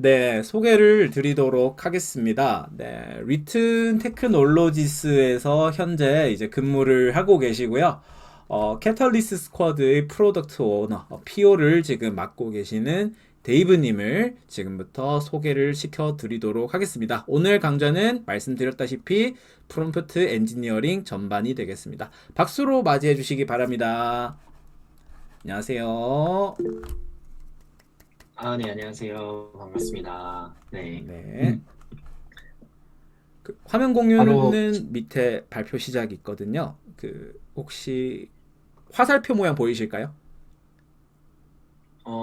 네, 소개를 드리도록 하겠습니다. 네, 리튼 테크놀로지스에서 현재 이제 근무를 하고 계시고요. 캐털리스 스쿼드의 프로덕트 오너, PO를 지금 맡고 계시는 데이브님을 지금부터 소개를 시켜드리도록 하겠습니다. 오늘 강좌는 말씀드렸다시피 프롬프트 엔지니어링 전반이 되겠습니다. 박수로 맞이해 주시기 바랍니다. 안녕하세요. 네, 안녕하세요. 반갑습니다. 네. 네. 화면 바로, 공유는 밑에 발표 시작이 있거든요. 혹시 화살표 모양 보이실까요?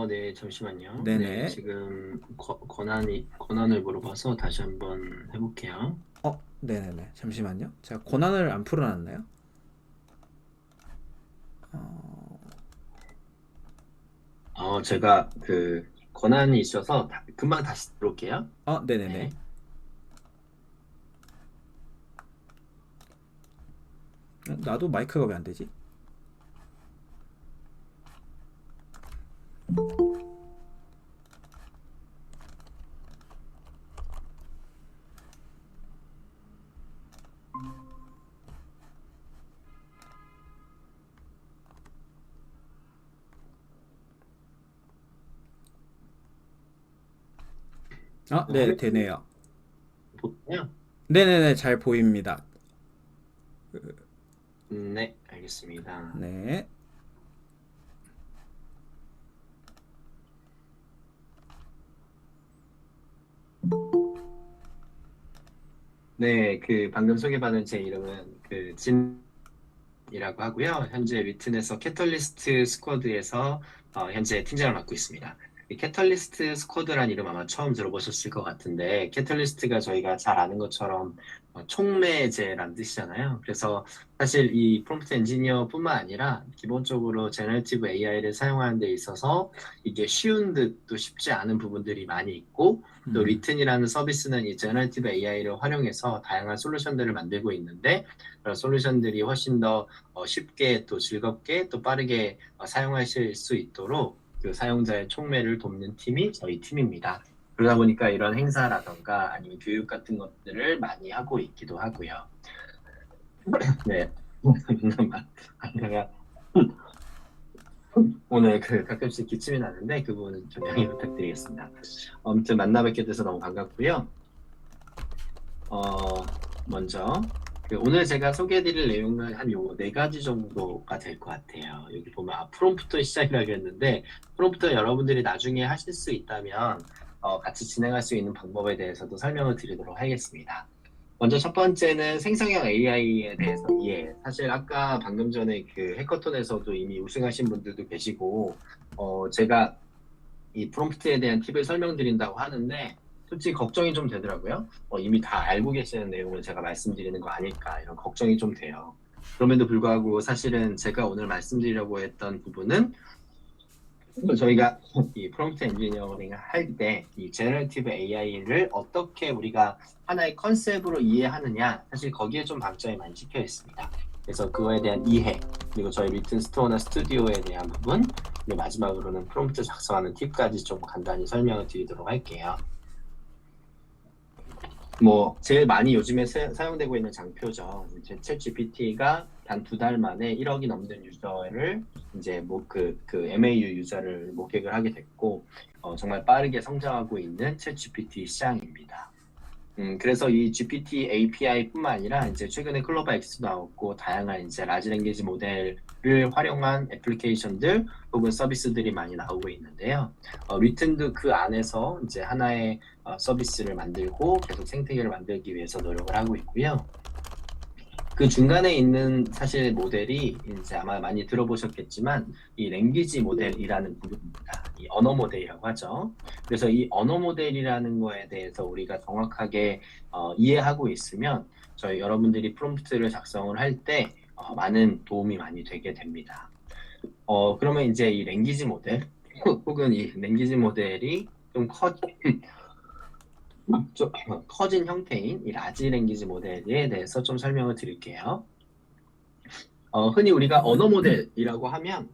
네, 잠시만요. 네, 네네. 지금 권한을 물어봐서 다시 한번 해볼게요. 네네네. 잠시만요. 제가 권한을 안 풀어놨나요? 제가 권한이 있어서 금방 다시 들어올게요. 네네네. 네. 나도 마이크가 왜 안 되지? 네, 화면 되네요. 보세요. 네네네. 잘 보입니다. 네, 알겠습니다. 네. 네, 방금 소개받은 제 이름은 진이라고 하고요. 현재 위튼에서 캐털리스트 스쿼드에서 현재 팀장을 맡고 있습니다. 이 캐털리스트 스쿼드란 이름 아마 처음 들어보셨을 것 같은데, 캐털리스트가 저희가 잘 아는 것처럼 촉매제란 뜻이잖아요. 그래서 사실 이 프롬프트 엔지니어뿐만 아니라 기본적으로 제너레이티브 AI를 사용하는 데 있어서 이게 쉬운 듯도 쉽지 않은 부분들이 많이 있고, 또 리튼이라는 서비스는 이 제너레이티브 AI를 활용해서 다양한 솔루션들을 만들고 있는데, 그런 솔루션들이 훨씬 더 쉽게 또 즐겁게 또 빠르게 사용하실 수 있도록 그 사용자의 촉매를 돕는 팀이 저희 팀입니다. 그러다 보니까 이런 행사라던가 아니면 교육 같은 것들을 많이 하고 있기도 하고요. 네. 잠깐만. 제가 오늘 가끔씩 기침이 나는데 그 부분은 좀 양해 부탁드리겠습니다. 아무튼 만나 뵙게 돼서 너무 반갑고요. 어, 먼저 오늘 제가 소개해드릴 내용은 한 요 네 가지 정도가 될 것 같아요. 여기 보면 프롬프트 시작이라고 했는데 프롬프트 여러분들이 나중에 하실 수 있다면 같이 진행할 수 있는 방법에 대해서도 설명을 드리도록 하겠습니다. 먼저 첫 번째는 생성형 AI에 대해서 이해. 사실 아까 방금 전에 해커톤에서도 이미 우승하신 분들도 계시고 제가 이 프롬프트에 대한 팁을 설명드린다고 하는데 솔직히 걱정이 좀 되더라고요. 이미 다 알고 계시는 내용을 제가 말씀드리는 거 아닐까 이런 걱정이 좀 돼요. 그럼에도 불구하고 사실은 제가 오늘 말씀드리려고 했던 부분은 저희가 이 프롬프트 엔지니어링을 할 때 이 제너레이티브 AI를 어떻게 우리가 하나의 컨셉으로 이해하느냐 사실 거기에 좀 방점이 많이 찍혀 있습니다. 그래서 그거에 대한 이해 그리고 저희 리튼 스토어나 스튜디오에 대한 부분 그리고 마지막으로는 프롬프트 작성하는 팁까지 좀 간단히 설명을 드리도록 할게요. 뭐 제일 많이 요즘에 사용되고 있는 장표죠. 이제 챗 GPT가 단 2달 만에 1억이 넘는 유저를 이제 MAU 유저를 목격을 하게 됐고 정말 빠르게 성장하고 있는 챗 GPT 시장입니다. 그래서 이 GPT API뿐만 아니라 이제 최근에 클로바 X도 나왔고 다양한 이제 라지 랭귀지 모델을 활용한 애플리케이션들 혹은 서비스들이 많이 나오고 있는데요. 리튼도 그 안에서 이제 하나의 서비스를 만들고 계속 생태계를 만들기 위해서 노력을 하고 있고요. 그 중간에 있는 사실 모델이 이제 아마 많이 들어보셨겠지만 이 랭귀지 모델이라는 부분입니다. 이 언어 모델이라고 하죠. 그래서 이 언어 모델이라는 거에 대해서 우리가 정확하게 이해하고 있으면 저희 여러분들이 프롬프트를 작성을 할 때 많은 도움이 많이 되게 됩니다. 그러면 이제 이 랭귀지 모델 혹은 이 랭귀지 모델이 좀 커진 형태인 이 라지 랭귀지 모델에 대해서 좀 설명을 드릴게요. 흔히 우리가 언어 모델이라고 하면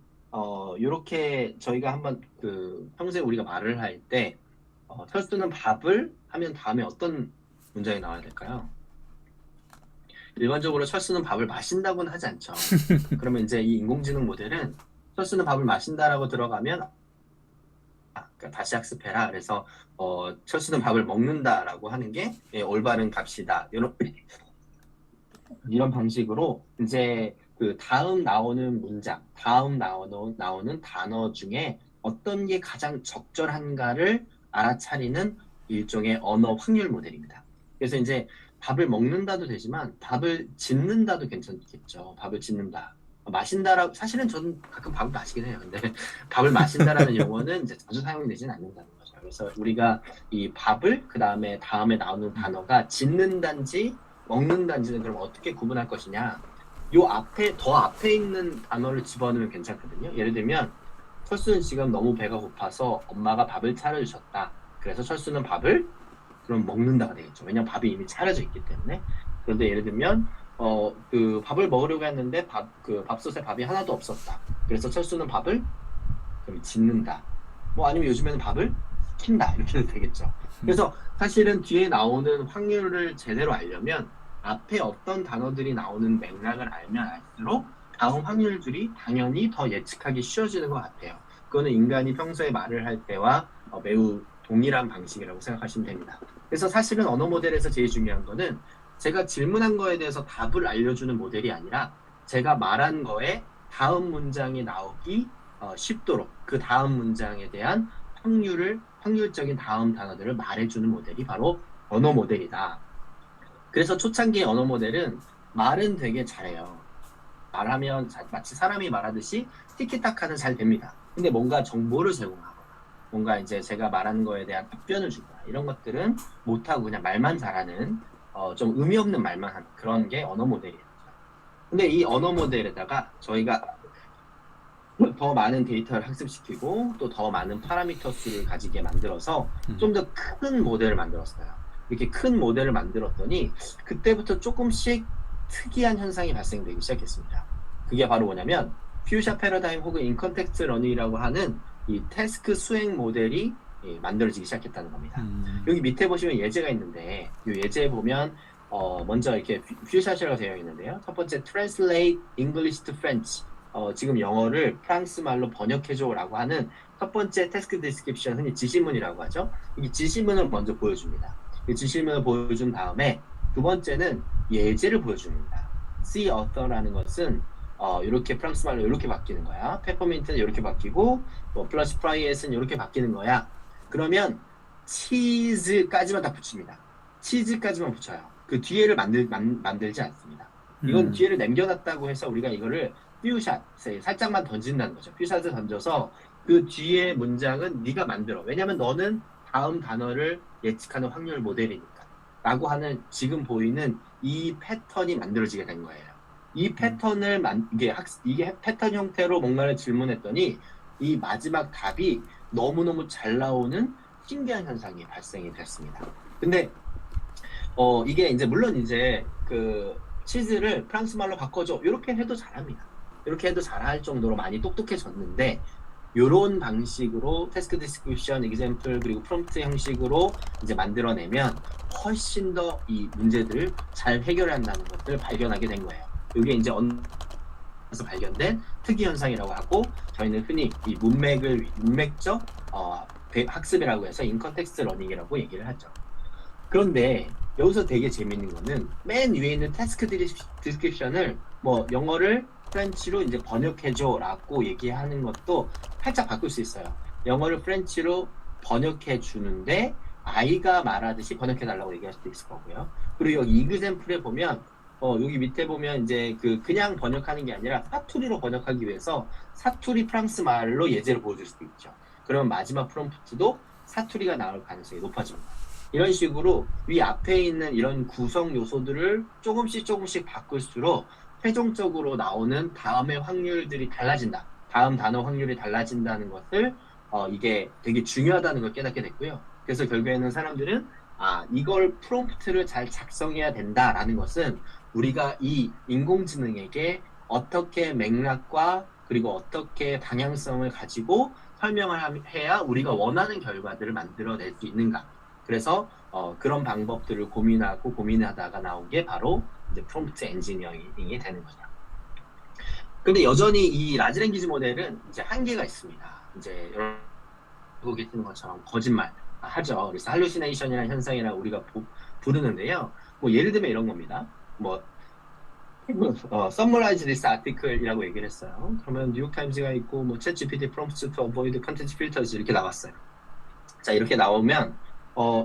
이렇게 저희가 한번 평소에 우리가 말을 할 때 철수는 밥을 하면 다음에 어떤 문장이 나와야 될까요? 일반적으로 철수는 밥을 마신다고는 하지 않죠. 그러면 이제 이 인공지능 모델은 철수는 밥을 마신다라고 들어가면 그러니까 다시 학습해라. 그래서 철수는 밥을 먹는다라고 하는 게 올바른 값이다. 이런 방식으로 이제 그 다음 나오는 문장, 다음 나오는 단어 중에 어떤 게 가장 적절한가를 알아차리는 일종의 언어 확률 모델입니다. 그래서 이제 밥을 먹는다도 되지만 밥을 짓는다도 괜찮겠죠. 밥을 짓는다. 마신다라고 사실은 저는 가끔 밥을 마시긴 해요. 근데 밥을 마신다라는 용어는 이제 자주 사용되지는 않는다는 거죠. 그래서 우리가 이 밥을 그 다음에 나오는 단어가 짓는단지 먹는단지는 그럼 어떻게 구분할 것이냐? 요 앞에 더 앞에 있는 단어를 집어넣으면 괜찮거든요. 예를 들면 철수는 지금 너무 배가 고파서 엄마가 밥을 차려주셨다. 그래서 철수는 밥을 그럼 먹는다가 되겠죠. 왜냐면 밥이 이미 차려져 있기 때문에. 그런데 예를 들면 그 밥을 먹으려고 했는데 그 밥솥에 밥이 하나도 없었다. 그래서 철수는 밥을 그럼 짓는다. 뭐 아니면 요즘에는 밥을 시킨다 이렇게 해도 되겠죠. 그래서 사실은 뒤에 나오는 확률을 제대로 알려면 앞에 어떤 단어들이 나오는 맥락을 알면 알수록 다음 확률들이 당연히 더 예측하기 쉬워지는 것 같아요. 그거는 인간이 평소에 말을 할 때와 매우 동일한 방식이라고 생각하시면 됩니다. 그래서 사실은 언어 모델에서 제일 중요한 거는 제가 질문한 거에 대해서 답을 알려주는 모델이 아니라 제가 말한 거에 다음 문장이 나오기 쉽도록 그 다음 문장에 대한 확률적인 다음 단어들을 말해주는 모델이 바로 언어 모델이다. 그래서 초창기의 언어 모델은 말은 되게 잘해요. 말하면 마치 사람이 말하듯이 티키타카는 잘 됩니다. 근데 뭔가 정보를 제공하거나 뭔가 이제 제가 말하는 거에 대한 답변을 주거나 이런 것들은 못하고 그냥 말만 잘하는 좀 의미 없는 말만 하는 그런 게 언어 모델이에요. 근데 이 언어 모델에다가 저희가 더 많은 데이터를 학습시키고 또 더 많은 파라미터 수를 가지게 만들어서 좀 더 큰 모델을 만들었어요. 이렇게 큰 모델을 만들었더니 그때부터 조금씩 특이한 현상이 발생되기 시작했습니다. 그게 바로 뭐냐면 퓨샤 패러다임 혹은 인컨텍스트 러닝이라고 하는 이 태스크 수행 모델이 만들어지기 시작했다는 겁니다. 여기 밑에 보시면 예제가 있는데 이 예제에 보면 먼저 이렇게 퓨샤시라고 되어 있는데요. 첫 번째 Translate English to French. 지금 영어를 프랑스 말로 번역해줘라고 하는 첫 번째 태스크 디스크립션, 흔히 지시문이라고 하죠. 이 지시문을 먼저 보여줍니다. 이 지시문을 보여준 다음에 두 번째는 예제를 보여줍니다. See author라는 것은 이렇게 프랑스 말로 이렇게 바뀌는 거야. 페퍼민트는 이렇게 바뀌고 뭐 플러시 프라이에스는 이렇게 바뀌는 거야. 그러면 치즈까지만 다 붙입니다. 치즈까지만 붙여요. 그 뒤에를 만들지 않습니다. 이건 뒤에를 남겨놨다고 해서 우리가 이거를 퓨샷 살짝만 던진다는 거죠. 퓨샷을 던져서 그 뒤에 문장은 네가 만들어. 왜냐면 너는 다음 단어를 예측하는 확률 모델이니까. 라고 하는 지금 보이는 이 패턴이 만들어지게 된 거예요. 이 패턴을 이게 패턴 형태로 뭔가를 질문했더니 이 마지막 답이 너무너무 잘 나오는 신기한 현상이 발생이 됐습니다. 근데 이게 이제 물론 이제 그 치즈를 프랑스 말로 바꿔줘 이렇게 해도 잘합니다. 이렇게 해도 잘할 정도로 많이 똑똑해졌는데 이런 방식으로 태스크 디스크립션, example 그리고 프롬프트 형식으로 이제 만들어내면 훨씬 더 이 문제들을 잘 해결한다는 것을 발견하게 된 거예요. 이게 이제 언어에서 발견된 특이 현상이라고 하고 저희는 흔히 이 문맥적 학습이라고 해서 인컨텍스트 러닝이라고 얘기를 하죠. 그런데 여기서 되게 재밌는 거는 맨 위에 있는 태스크 디스크립션을 뭐 영어를 프렌치로 이제 번역해줘라고 얘기하는 것도 살짝 바꿀 수 있어요. 영어를 프렌치로 번역해 주는데 아이가 말하듯이 번역해달라고 얘기할 수도 있을 거고요. 그리고 여기 이그샘플에 보면 여기 밑에 보면 이제 그냥 번역하는 게 아니라 사투리로 번역하기 위해서 사투리 프랑스 말로 예제를 보여줄 수도 있죠. 그러면 마지막 프롬프트도 사투리가 나올 가능성이 높아집니다. 이런 식으로 위 앞에 있는 이런 구성 요소들을 조금씩 바꿀수록 최종적으로 나오는 다음의 확률들이 달라진다. 다음 단어 확률이 달라진다는 것을 이게 되게 중요하다는 걸 깨닫게 됐고요. 그래서 결국에는 사람들은 이걸 프롬프트를 잘 작성해야 된다라는 것은 우리가 이 인공지능에게 어떻게 맥락과 그리고 어떻게 방향성을 가지고 설명을 해야 우리가 원하는 결과들을 만들어낼 수 있는가. 그래서 그런 방법들을 고민하다가 나온 게 바로 이제 프롬프트 엔지니어링이 되는 거죠. 근데 여전히 이 라지 랭귀지 모델은 이제 한계가 있습니다. 이제 여러분 보고 계시는 것처럼 거짓말 하죠. 그래서 할루시네이션이라는 현상이라고 우리가 부르는데요. 뭐 예를 들면 이런 겁니다. 뭐 summarize this article이라고 얘기를 했어요. 그러면 뉴욕타임즈가 있고 뭐 ChatGPT prompts to avoid content filters 이렇게 나왔어요. 자, 이렇게 나오면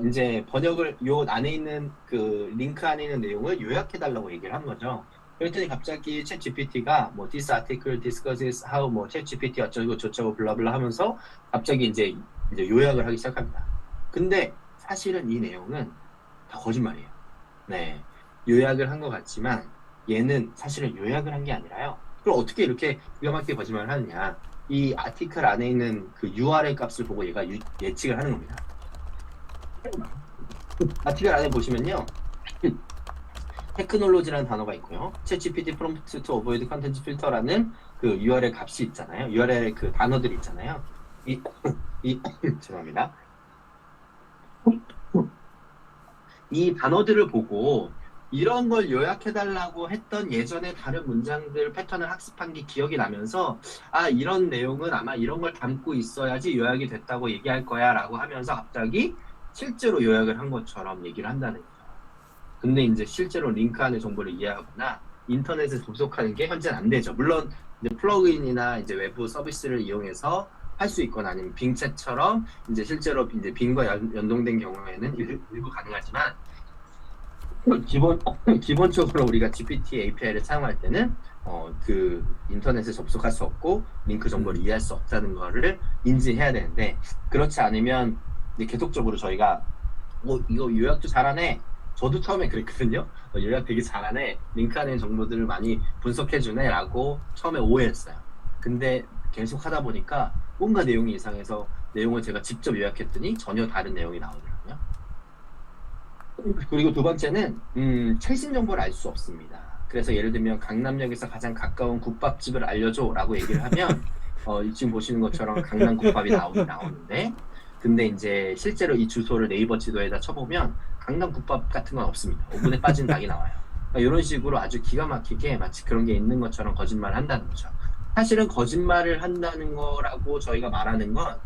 이제 번역을 요 안에 있는 그 링크 안에 있는 내용을 요약해 달라고 얘기를 한 거죠. 그랬더니 갑자기 ChatGPT가 뭐 this article discusses how 뭐 ChatGPT 어쩌고 저쩌고 블라블라 하면서 갑자기 이제 요약을 하기 시작합니다. 근데 사실은 이 내용은 다 거짓말이에요. 네, 요약을 한 것 같지만 얘는 사실은 요약을 한 게 아니라요. 그럼 어떻게 이렇게 기가 막히게 거짓말을 하느냐? 이 아티클 안에 있는 그 URL 값을 보고 얘가 예측을 하는 겁니다. 아티클 안에 보시면요. 테크놀로지라는 단어가 있고요. ChatGPT prompt to avoid content filter라는 그 URL 값이 있잖아요. URL 그 단어들이 있잖아요. 죄송합니다. 이 단어들을 보고 이런 걸 요약해달라고 했던 예전에 다른 문장들 패턴을 학습한 게 기억이 나면서 아, 이런 내용은 아마 이런 걸 담고 있어야지 요약이 됐다고 얘기할 거야 라고 하면서 갑자기 실제로 요약을 한 것처럼 얘기를 한다는 거죠. 근데 이제 실제로 링크 안의 정보를 이해하거나 인터넷에 접속하는 게 현재는 안 되죠. 물론 이제 플러그인이나 이제 외부 서비스를 이용해서 할 수 있거나 아니면 빙챗처럼 이제 실제로 이제 빙과 연동된 경우에는 일부 가능하지만 기본적으로 우리가 GPT API를 사용할 때는 그 인터넷에 접속할 수 없고 링크 정보를 이해할 수 없다는 거를 인지해야 되는데 그렇지 않으면 이제 계속적으로 저희가 이거 요약도 잘하네. 저도 처음에 그랬거든요. 요약 되게 잘하네. 링크 안에 정보들을 많이 분석해주네 라고 처음에 오해했어요. 근데 계속 하다 보니까 뭔가 내용이 이상해서 내용을 제가 직접 요약했더니 전혀 다른 내용이 나오더라고요. 그리고 두 번째는 최신 정보를 알 수 없습니다. 그래서 예를 들면 강남역에서 가장 가까운 국밥집을 알려줘 라고 얘기를 하면 지금 보시는 것처럼 강남 국밥이 나오는데 근데 이제 실제로 이 주소를 네이버 지도에다 쳐보면 강남 국밥 같은 건 없습니다. 오븐에 빠진 닭이 나와요. 그러니까 이런 식으로 아주 기가 막히게 마치 그런 게 있는 것처럼 거짓말을 한다는 거죠. 사실은 거짓말을 한다는 거라고 저희가 말하는 건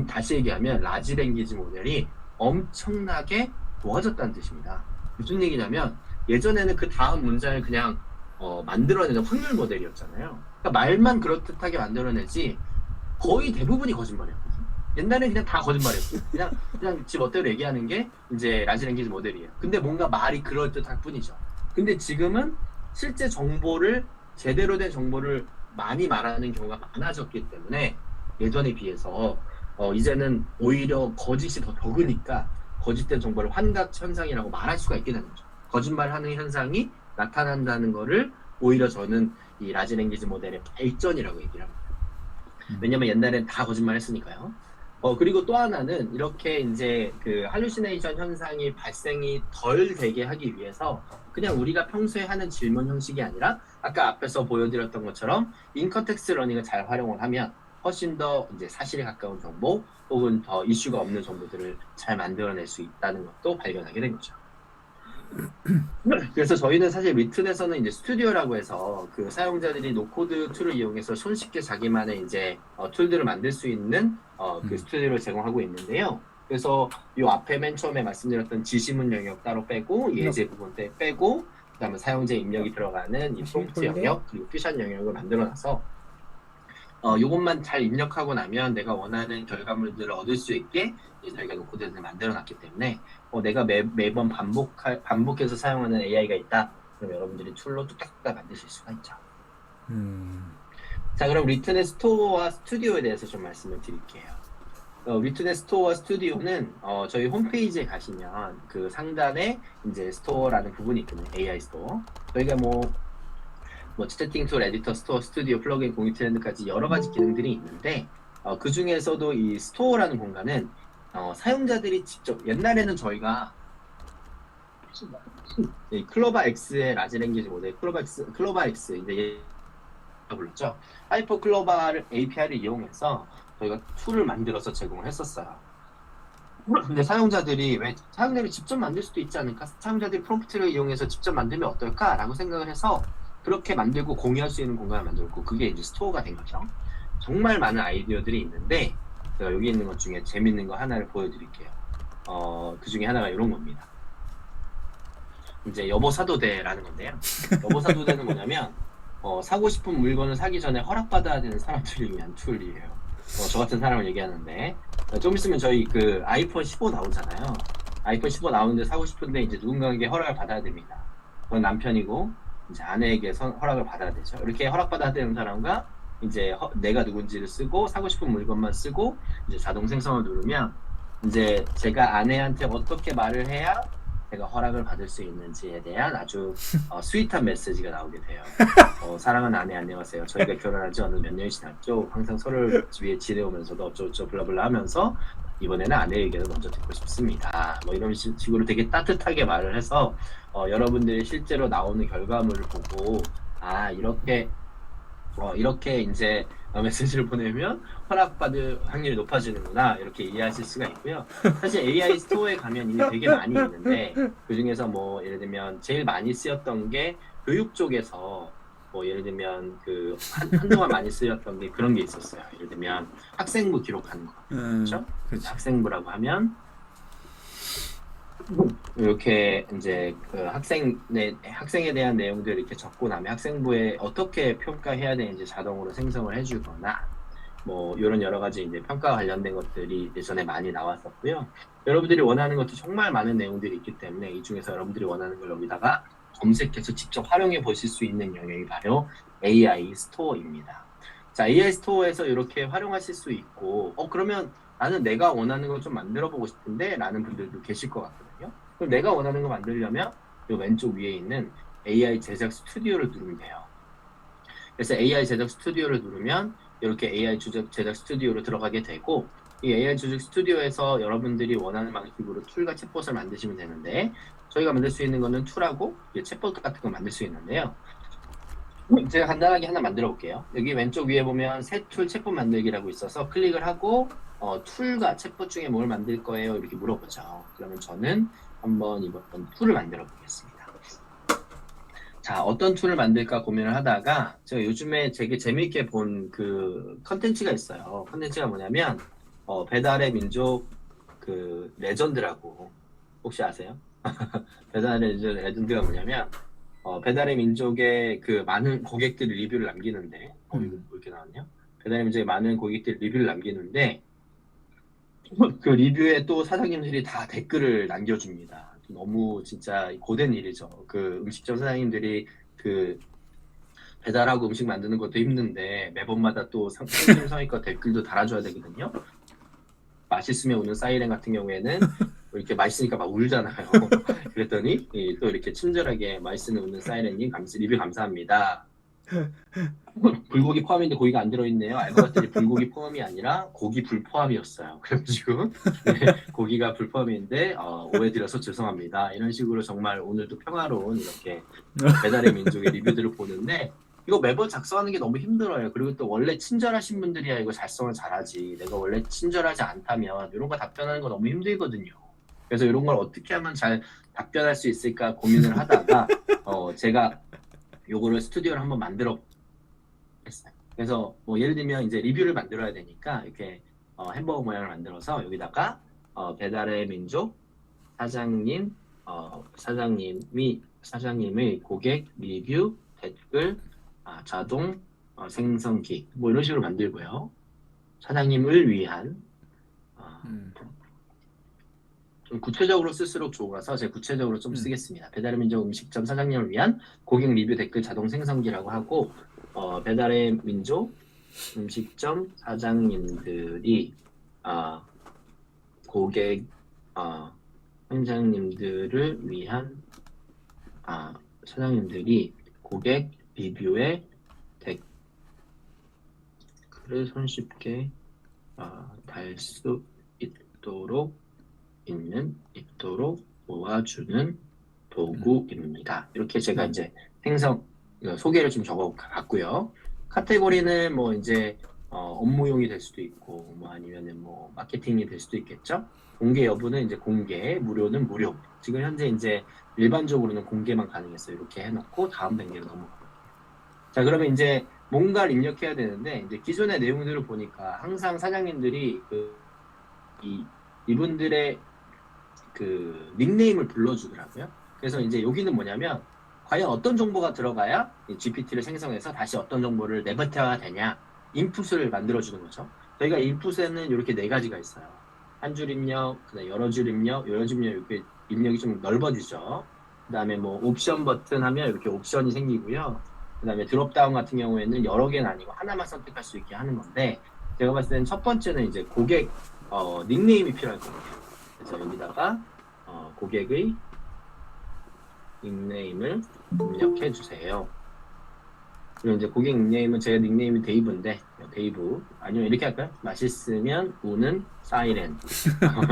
다시 얘기하면 라지 랭귀지 모델이 엄청나게 도와줬다는 뜻입니다. 무슨 얘기냐면 예전에는 그 다음 문장을 그냥 만들어내는 확률 모델이었잖아요. 그러니까 말만 그럴듯하게 만들어내지 거의 대부분이 거짓말이었거든요. 옛날에 그냥 다 거짓말이었어요. 그냥 지 멋대로 얘기하는 게 이제 라지 랭귀지 모델이에요. 근데 뭔가 말이 그럴듯할 뿐이죠. 근데 지금은 실제 정보를 제대로 된 정보를 많이 말하는 경우가 많아졌기 때문에 예전에 비해서 이제는 오히려 거짓이 더 적으니까 거짓된 정보를 환각 현상이라고 말할 수가 있게 되는 거죠. 거짓말하는 현상이 나타난다는 거를 오히려 저는 이 라지 랭귀지 모델의 발전이라고 얘기를 합니다. 왜냐면 옛날엔 다 거짓말했으니까요. 그리고 또 하나는 이렇게 이제 그 할루시네이션 현상이 발생이 덜 되게 하기 위해서 그냥 우리가 평소에 하는 질문 형식이 아니라 아까 앞에서 보여드렸던 것처럼 인컨텍스트 러닝을 잘 활용을 하면 훨씬 더 이제 사실에 가까운 정보 혹은 더 이슈가 없는 정보들을 잘 만들어낼 수 있다는 것도 발견하게 된 거죠. 그래서 저희는 사실 리튼에서는 이제 스튜디오라고 해서 그 사용자들이 노코드 툴을 이용해서 손쉽게 자기만의 이제 툴들을 만들 수 있는 그 스튜디오를 제공하고 있는데요. 그래서 이 앞에 맨 처음에 말씀드렸던 지시문 영역 따로 빼고 예제 부분 때 빼고 그다음에 사용자 입력이 들어가는 이 프롬프트 영역 그리고 퓨전 영역을 만들어놔서 요것만 잘 입력하고 나면 내가 원하는 결과물들을 얻을 수 있게 저희가 노코드를 만들어놨기 때문에 내가 매번 반복해서 사용하는 AI가 있다. 그럼 여러분들이 툴로 뚝딱뚝딱 만드실 수가 있죠. 자, 그럼 리튼의 스토어와 스튜디오에 대해서 좀 말씀을 드릴게요. 리튼의 스토어와 스튜디오는 저희 홈페이지에 가시면 그 상단에 이제 스토어라는 부분이 있거든요. AI 스토어. 저희가 뭐 채팅 툴, 에디터, 스토어, 스튜디오, 플러그인, 공유 트렌드까지 여러 가지 기능들이 있는데 그 중에서도 이 스토어라는 공간은 사용자들이 직접 옛날에는 저희가 이 클로바 X의 라지 랭귀지 모델 클로바 X 이제 불렀죠. 하이퍼 클로바 API를 이용해서 저희가 툴을 만들어서 제공을 했었어요. 근데 사용자들이 직접 만들 수도 있지 않을까? 사용자들이 프롬프트를 이용해서 직접 만들면 어떨까라고 생각을 해서 그렇게 만들고 공유할 수 있는 공간을 만들었고, 그게 이제 스토어가 된 거죠. 정말 많은 아이디어들이 있는데 제가 여기 있는 것 중에 재밌는 거 하나를 보여드릴게요. 그 중에 하나가 이런 겁니다. 이제 여보 사도 돼라는 건데요. 여보 사도 돼는 뭐냐면 사고 싶은 물건을 사기 전에 허락받아야 되는 사람들을 위한 툴이에요. 저 같은 사람을 얘기하는데, 좀 있으면 저희 그 아이폰 15 나오잖아요. 아이폰 15 나오는데 사고 싶은데 이제 누군가에게 허락을 받아야 됩니다. 그건 남편이고 이제 아내에게 허락을 받아야 되죠. 이렇게 허락받아야 되는 사람과 이제 내가 누군지를 쓰고 사고 싶은 물건만 쓰고 이제 자동 생성을 누르면 이제 제가 아내한테 어떻게 말을 해야 제가 허락을 받을 수 있는지에 대한 아주 스윗한 메시지가 나오게 돼요. 사랑하는 아내 안녕하세요. 저희가 결혼한 지 어느 몇 년이 지났죠. 항상 서로를 위해 지내오면서도 어쩌고저쩌고 블라블라 하면서 이번에는 아내 의견을 먼저 듣고 싶습니다. 뭐 이런 식으로 되게 따뜻하게 말을 해서 여러분들이 실제로 나오는 결과물을 보고 이렇게 이제 메시지를 보내면 허락받을 확률이 높아지는구나 이렇게 이해하실 수가 있고요. 사실 AI 스토어에 가면 이미 되게 많이 있는데 그 중에서 뭐 예를 들면 제일 많이 쓰였던 게 교육 쪽에서 뭐 예를 들면 그 한동안 많이 쓰였던 게 그런 게 있었어요. 예를 들면 학생부 기록하는 거, 그렇죠? 그렇죠. 학생부라고 하면 이렇게 이제 그 학생에 대한 내용들을 이렇게 적고 나면 학생부에 어떻게 평가해야 되는지 자동으로 생성을 해주거나 뭐 이런 여러 가지 이제 평가 관련된 것들이 예전에 많이 나왔었고요. 여러분들이 원하는 것도 정말 많은 내용들이 있기 때문에 이 중에서 여러분들이 원하는 걸 여기다가 검색해서 직접 활용해 보실 수 있는 영역이 바로 AI 스토어입니다. 자, AI 스토어에서 이렇게 활용하실 수 있고, 그러면 나는 내가 원하는 걸 좀 만들어 보고 싶은데 라는 분들도 계실 것 같거든요. 그럼 내가 원하는 거 만들려면 이 왼쪽 위에 있는 AI 제작 스튜디오를 누르면 돼요. 그래서 AI 제작 스튜디오를 누르면 이렇게 AI 제작 스튜디오로 들어가게 되고, 이 AI 제작 스튜디오에서 여러분들이 원하는 방식으로 툴과 챗봇을 만드시면 되는데, 저희가 만들 수 있는 거는 툴하고 챗봇 같은 거 만들 수 있는데요. 제가 간단하게 하나 만들어 볼게요. 여기 왼쪽 위에 보면 새 툴 챗봇 만들기라고 있어서 클릭을 하고 툴과 챗봇 중에 뭘 만들 거예요? 이렇게 물어보죠. 그러면 저는 한번 이번 툴을 만들어 보겠습니다. 자, 어떤 툴을 만들까 고민을 하다가 제가 요즘에 되게 재미있게 본 그 컨텐츠가 있어요. 컨텐츠가 뭐냐면 배달의 민족 그 레전드라고 혹시 아세요? 배달의 민족 레전드가 뭐냐면 배달의 민족의 그 많은 고객들이 리뷰를 남기는데 이거 뭐 이렇게 나왔네요. 배달의 민족의 많은 고객들이 리뷰를 남기는데 그 리뷰에 또 사장님들이 다 댓글을 남겨줍니다. 너무 진짜 고된 일이죠. 그 음식점 사장님들이 그 배달하고 음식 만드는 것도 힘든데 매번마다 또 상품 성의껏 댓글도 달아줘야 되거든요. 맛있으면 우는 사이렌 같은 경우에는 이렇게 맛있으니까 막 울잖아요. 그랬더니 또 이렇게 친절하게 맛있으면 우는 사이렌님 리뷰 감사합니다. 불고기 포함인데 고기가 안 들어있네요. 알고 봤더니 불고기 포함이 아니라 고기 불포함이었어요. 그래가지고 고기가 불포함인데 오해드려서 죄송합니다. 이런 식으로 정말 오늘도 평화로운 이렇게 배달의 민족의 리뷰들을 보는데 이거 매번 작성하는 게 너무 힘들어요. 그리고 또 원래 친절하신 분들이야 이거 작성을 잘하지. 내가 원래 친절하지 않다면 이런 거 답변하는 거 너무 힘들거든요. 그래서 이런 걸 어떻게 하면 잘 답변할 수 있을까 고민을 하다가 제가 요거를 스튜디오를 한번 만들어 했어요. 그래서 뭐 예를 들면 이제 리뷰를 만들어야 되니까 이렇게 햄버거 모양을 만들어서 여기다가 배달의 민족 사장님의 고객 리뷰 댓글 자동 생성기 뭐 이런 식으로 만들고요. 사장님을 위한 좀 구체적으로 쓸수록 좋아서 제가 구체적으로 좀 쓰겠습니다. 배달의 민족 음식점 사장님을 위한 고객 리뷰 댓글 자동 생성기라고 하고 배달의 민족 음식점 사장님들이 고객 현장님들을 위한 사장님들이 고객 리뷰에 댓글을 손쉽게 달 수 있도록 도와주는 도구입니다. 이렇게 제가 이제 소개를 좀 적어봤고요. 카테고리는 뭐 이제 업무용이 될 수도 있고, 뭐 아니면은 뭐 마케팅이 될 수도 있겠죠. 공개 여부는 이제 공개, 무료는 무료. 지금 현재 이제 일반적으로는 공개만 가능했어요. 이렇게 해놓고 다음 단계로 넘어가볼게요. 자, 그러면 이제 뭔가를 입력해야 되는데, 이제 기존의 내용들을 보니까 항상 사장님들이 이분들의 그 닉네임을 불러주더라고요. 그래서 이제 여기는 뭐냐면, 과연 어떤 정보가 들어가야 이 GPT를 생성해서 다시 어떤 정보를 내버려야 되냐, 인풋을 만들어주는 거죠. 저희가 인풋에는 이렇게 네 가지가 있어요. 한 줄 입력, 그다음 여러 줄 입력, 여러 줄 입력, 이렇게 입력이 좀 넓어지죠. 그다음에 뭐 옵션 버튼 하면 이렇게 옵션이 생기고요. 그다음에 드롭다운 같은 경우에는 여러 개는 아니고 하나만 선택할 수 있게 하는 건데, 제가 봤을 때는 첫 번째는 이제 고객 닉네임이 필요할 것 같아요. 그래서 여기다가 고객의 닉네임을 입력해 주세요. 그리고 이제 고객 닉네임은 제 닉네임이 데이브인데, 데이브 아니면 이렇게 할까요? 맛있으면 우는 사이렌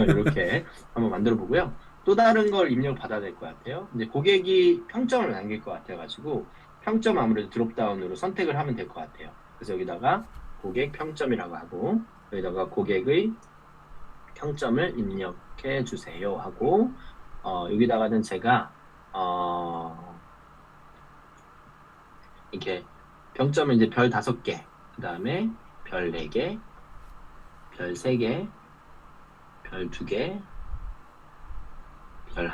이렇게 한번 만들어 보고요. 또 다른 걸 입력 받아야 될 것 같아요. 이제 고객이 평점을 남길 것 같아가지고 평점 아무래도 드롭다운으로 선택을 하면 될 것 같아요. 그래서 여기다가 고객 평점이라고 하고, 여기다가 고객의 평점을 입력해 주세요 하고, 여기다가는 제가 이렇게 평점을 이제 별 5개, 그 다음에 별 4개, 별 3개, 별 2개, 별 1,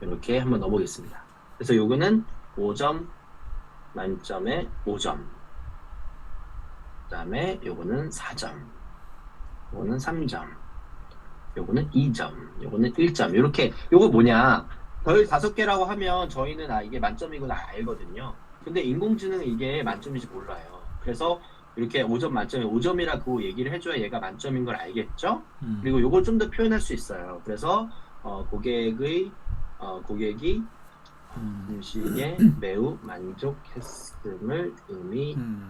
이렇게 한번 넣어보겠습니다. 그래서 요거는 5점 만점에 5점, 그 다음에 요거는 4점, 요거는 3점, 요거는 2점, 요거는 1점. 이렇게, 요거 뭐냐, 별 5개라고 하면 저희는 이게 만점이구나 알거든요. 근데 인공지능은 이게 만점인지 몰라요. 그래서 이렇게 5점 만점에 5점이라고 얘기를 해줘야 얘가 만점인 걸 알겠죠? 그리고 요걸 좀 더 표현할 수 있어요. 그래서 고객이 음식에 매우 만족했음을 의미합니다.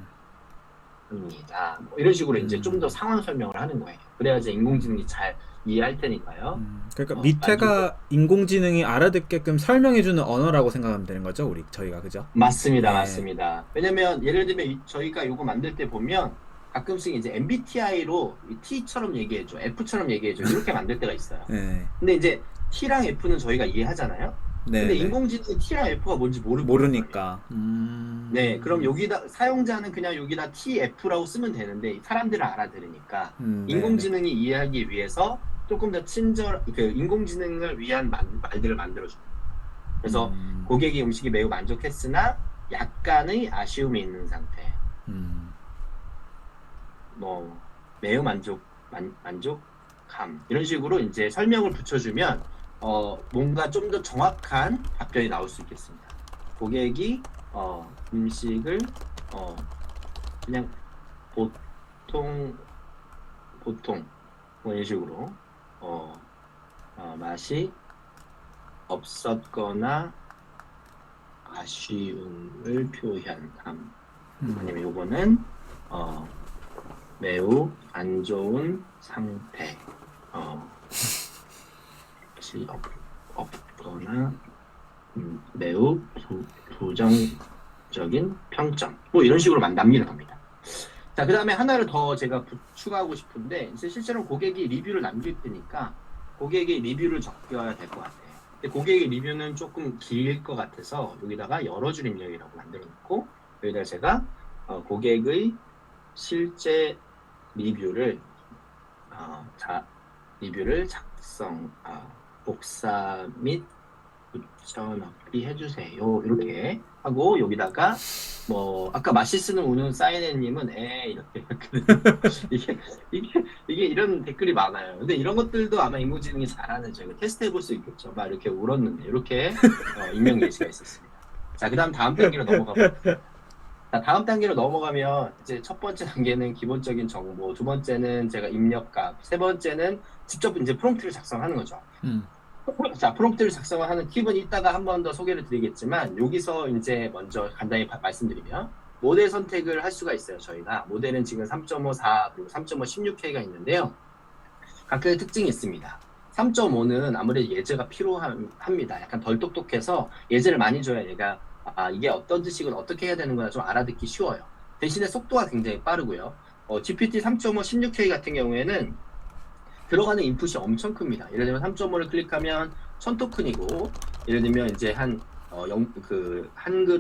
뭐 이런 식으로 이제 좀 더 상황 설명을 하는 거예요. 그래야지 인공지능이 잘 이해할 테니까요. 그러니까 밑에가 인공지능이 알아듣게끔 설명해주는 언어라고 생각하면 되는 거죠, 저희가 그죠? 맞습니다, 네. 맞습니다. 왜냐면 예를 들면 저희가 이거 만들 때 보면 가끔씩 이제 MBTI로 T처럼 얘기해줘, F처럼 얘기해줘 이렇게 만들 때가 있어요. 네. 근데 이제 T랑 F는 저희가 이해하잖아요. 네. 근데 인공지능은 T랑 F가 뭔지 모르니까. 네, 그럼 여기다 사용자는 그냥 여기다 TF라고 쓰면 되는데 사람들은 알아들으니까 인공지능이 이해하기 위해서 조금 더 그 인공지능을 위한 말들을 만들어줘요. 그래서 고객이 음식이 매우 만족했으나 약간의 아쉬움이 있는 상태. 뭐 매우 만족함 이런 식으로 이제 설명을 붙여주면 뭔가 좀 더 정확한 답변이 나올 수 있겠습니다. 고객이 음식을 그냥 보통 뭐 이런 식으로 맛이 없었거나 아쉬움을 표현함. 아니면 요거는 매우 안 좋은 상태. 맛이 없거나 매우 부정적인 평점. 뭐 이런 식으로 남기는 겁니다. 자, 그 다음에 하나를 더 제가 추가하고 싶은데, 이제 실제로 고객이 리뷰를 남길 테니까 고객의 리뷰를 적어야 될 것 같아요. 근데 고객의 리뷰는 조금 길 것 같아서 여기다가 여러 줄 입력이라고 만들어 놓고, 여기다가 제가 고객의 실제 리뷰를 작성, 복사 및 붙여넣기 해주세요. 이렇게 하고 여기다가 뭐 아까 맛있으면 우는 사이렌님은 이렇게 이게 이런 댓글이 많아요. 근데 이런 것들도 아마 인공지능이 잘하는 저희가 테스트해 볼 수 있겠죠. 막 이렇게 울었는데 이렇게 임명 예시가 있었습니다. 자, 그다음 다음 단계로 넘어가 볼게요. 자, 다음 단계로 넘어가면 이제 첫 번째 단계는 기본적인 정보, 두 번째는 제가 입력값, 세 번째는 직접 이제 프롬프트를 작성하는 거죠. 자, 프롬프트를 작성하는 팁은 이따가 한 번 더 소개를 드리겠지만, 여기서 이제 먼저 간단히 말씀드리면 모델 선택을 할 수가 있어요. 저희가 모델은 지금 3.54 그리고 3.5 16K가 있는데요. 각각의 특징이 있습니다. 3.5는 아무래도 예제가 필요합니다. 약간 덜 똑똑해서 예제를 많이 줘야 얘가 이게 어떤 뜻이건 어떻게 해야 되는 거나 좀 알아듣기 쉬워요. 대신에 속도가 굉장히 빠르고요. GPT 3.5 16K 같은 경우에는 들어가는 인풋이 엄청 큽니다. 예를 들면 3.5를 클릭하면 1000토큰이고, 예를 들면 이제 한글은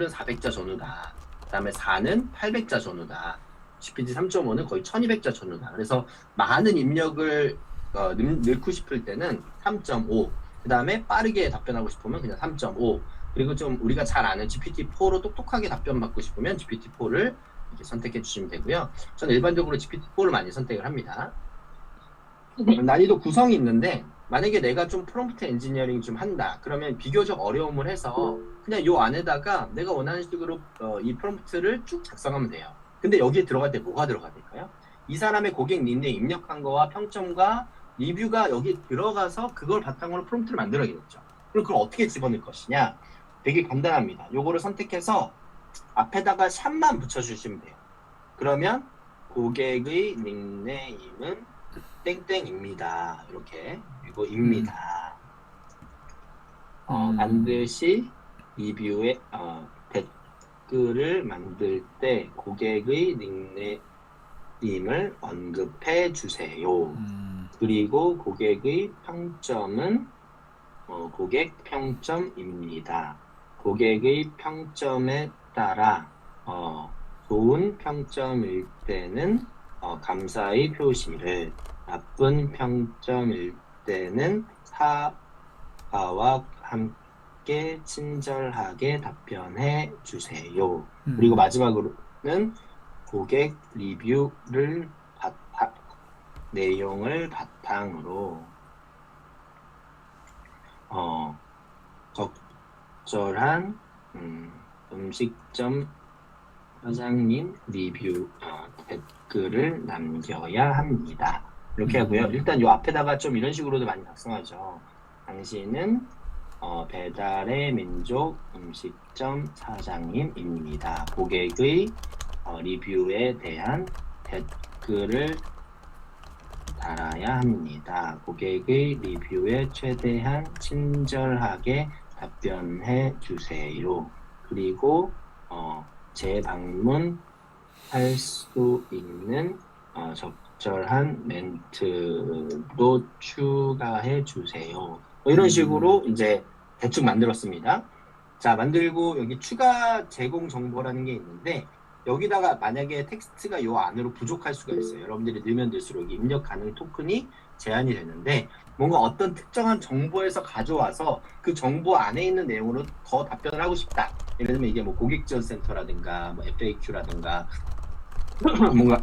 400자 전후다. 그다음에 4는 800자 전후다. GPT 3.5는 거의 1200자 전후다. 그래서 많은 입력을 넣고 싶을 때는 3.5. 그다음에 빠르게 답변하고 싶으면 그냥 3.5. 그리고 좀 우리가 잘 아는 GPT-4로 똑똑하게 답변 받고 싶으면 GPT-4를 이렇게 선택해 주시면 되고요. 저는 일반적으로 GPT-4를 많이 선택을 합니다. 난이도 구성이 있는데 만약에 내가 좀 프롬프트 엔지니어링 좀 한다 그러면 비교적 어려움을 해서 그냥 요 안에다가 내가 원하는 식으로 이 프롬프트를 쭉 작성하면 돼요. 근데 여기에 들어갈 때 뭐가 들어가야 될까요? 이 사람의 고객 닉네임 입력한 거와 평점과 리뷰가 여기 들어가서 그걸 바탕으로 프롬프트를 만들어야겠죠. 그럼 그걸 어떻게 집어넣을 것이냐? 되게 간단합니다. 요거를 선택해서 앞에다가 샵만 붙여주시면 돼요. 그러면 고객의 닉네임은 땡땡입니다. 이렇게 그리고 입니다. 반드시 리뷰에 댓글을 만들 때 고객의 닉네임을 언급해 주세요. 그리고 고객의 평점은 고객 평점입니다. 고객의 평점에 따라 좋은 평점일 때는 감사의 표시를, 나쁜 평점일 때는 사과와 함께 친절하게 답변해 주세요. 그리고 마지막으로는 고객 리뷰를 내용을 바탕으로 적절한 음식점 사장님 리뷰 댓글을 남겨야 합니다. 이렇게 하고요. 일단 이 앞에다가 좀 이런 식으로도 많이 작성하죠. 당신은 배달의 민족 음식점 사장님입니다. 고객의 리뷰에 대한 댓글을 달아야 합니다. 고객의 리뷰에 최대한 친절하게 답변해 주세요. 그리고 재방문할 수 있는 적절한 멘트도 추가해 주세요. 이런 식으로 이제 대충 만들었습니다. 자, 만들고 여기 추가 제공 정보라는 게 있는데 여기다가 만약에 텍스트가 요 안으로 부족할 수가 있어요. 여러분들이 넣으면 넣을수록 입력 가능 토큰이 제한이 되는데 뭔가 어떤 특정한 정보에서 가져와서 그 정보 안에 있는 내용으로 더 답변을 하고 싶다. 예를 들면 이게 뭐 고객지원센터라든가 뭐 FAQ라든가 뭔가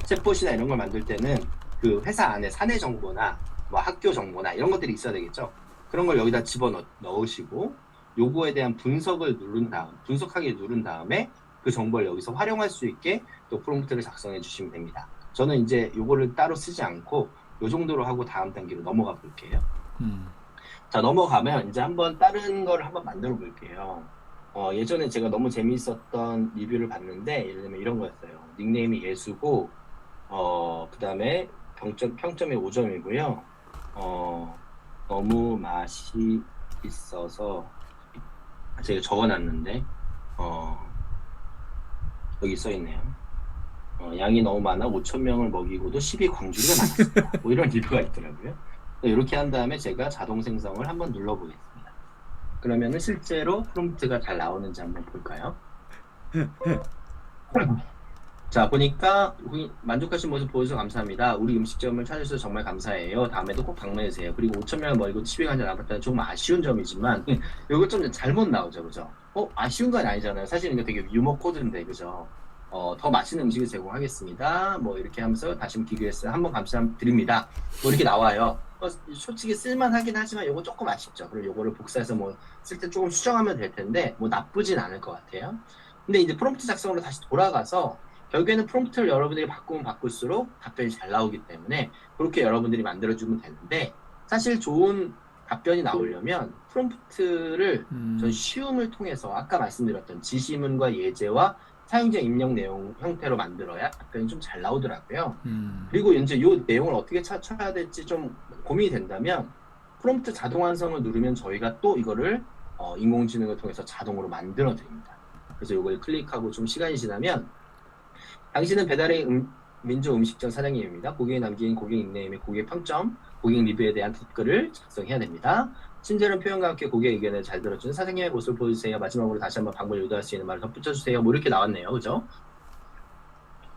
챗봇이나 이런 걸 만들 때는 그 회사 안에 사내 정보나 뭐 학교 정보나 이런 것들이 있어야 되겠죠. 그런 걸 여기다 집어넣으시고 요거에 대한 분석하기 누른 다음에 그 정보를 여기서 활용할 수 있게 또 프롬프트를 작성해 주시면 됩니다. 저는 이제 요거를 따로 쓰지 않고 요 정도로 하고 다음 단계로 넘어가 볼게요. 자, 넘어가면 이제 한번 다른 걸 한번 만들어 볼게요. 예전에 제가 너무 재미있었던 리뷰를 봤는데 예를 들면 이런 거였어요. 닉네임이 예수고 그 다음에 평점이 5점이고요. 너무 맛이 있어서 제가 적어놨는데 여기 써있네요. 양이 너무 많아 5,000명을 먹이고도 12광주리가 나왔습니다. 뭐 이런 리뷰가 있더라고요. 이렇게 한 다음에 제가 자동 생성을 한번 눌러보겠습니다. 그러면은 실제로 프롬프트가 잘 나오는지 한번 볼까요? 자, 보니까 만족하신 모습 보여주셔서 감사합니다. 우리 음식점을 찾으셔서 정말 감사해요. 다음에도 꼭 방문해주세요. 그리고 5,000명을 먹이고 12광주 남았다는 조금 아쉬운 점이지만 이거 좀 잘못 나오죠, 그죠? 아쉬운 건 아니잖아요. 사실 이거 되게 유머 코드인데, 그죠? 더 맛있는 음식을 제공하겠습니다. 뭐 이렇게 하면서 다시 기교했어요. 한번 감사드립니다. 뭐 이렇게 나와요. 솔직히 쓸만하긴 하지만 이거 조금 아쉽죠. 그리고 이거를 복사해서 뭐 쓸 때 조금 수정하면 될 텐데 뭐 나쁘진 않을 것 같아요. 근데 이제 프롬프트 작성으로 다시 돌아가서 결국에는 프롬프트를 여러분들이 바꾸면 바꿀수록 답변이 잘 나오기 때문에 그렇게 여러분들이 만들어주면 되는데 사실 좋은 답변이 나오려면 프롬프트를 전 쉬움을 통해서 아까 말씀드렸던 지시문과 예제와 사용자 입력 내용 형태로 만들어야 답변이 좀 잘 나오더라고요. 그리고 이제 이 내용을 어떻게 쳐야 될지 좀 고민이 된다면 프롬프트 자동 완성을 누르면 저희가 또 이거를 인공지능을 통해서 자동으로 만들어 드립니다. 그래서 이걸 클릭하고 좀 시간이 지나면 당신은 배달의 민족 음식점 사장님입니다. 고객이 남긴 고객 닉네임의 고객 평점, 고객 리뷰에 대한 댓글을 작성해야 됩니다. 친절한 표현과 함께 고객 의견을 잘 들어주는 사장님의 모습을 보여주세요. 마지막으로 다시 한번 방문을 유도할 수 있는 말을 덧붙여주세요. 뭐 이렇게 나왔네요. 그죠?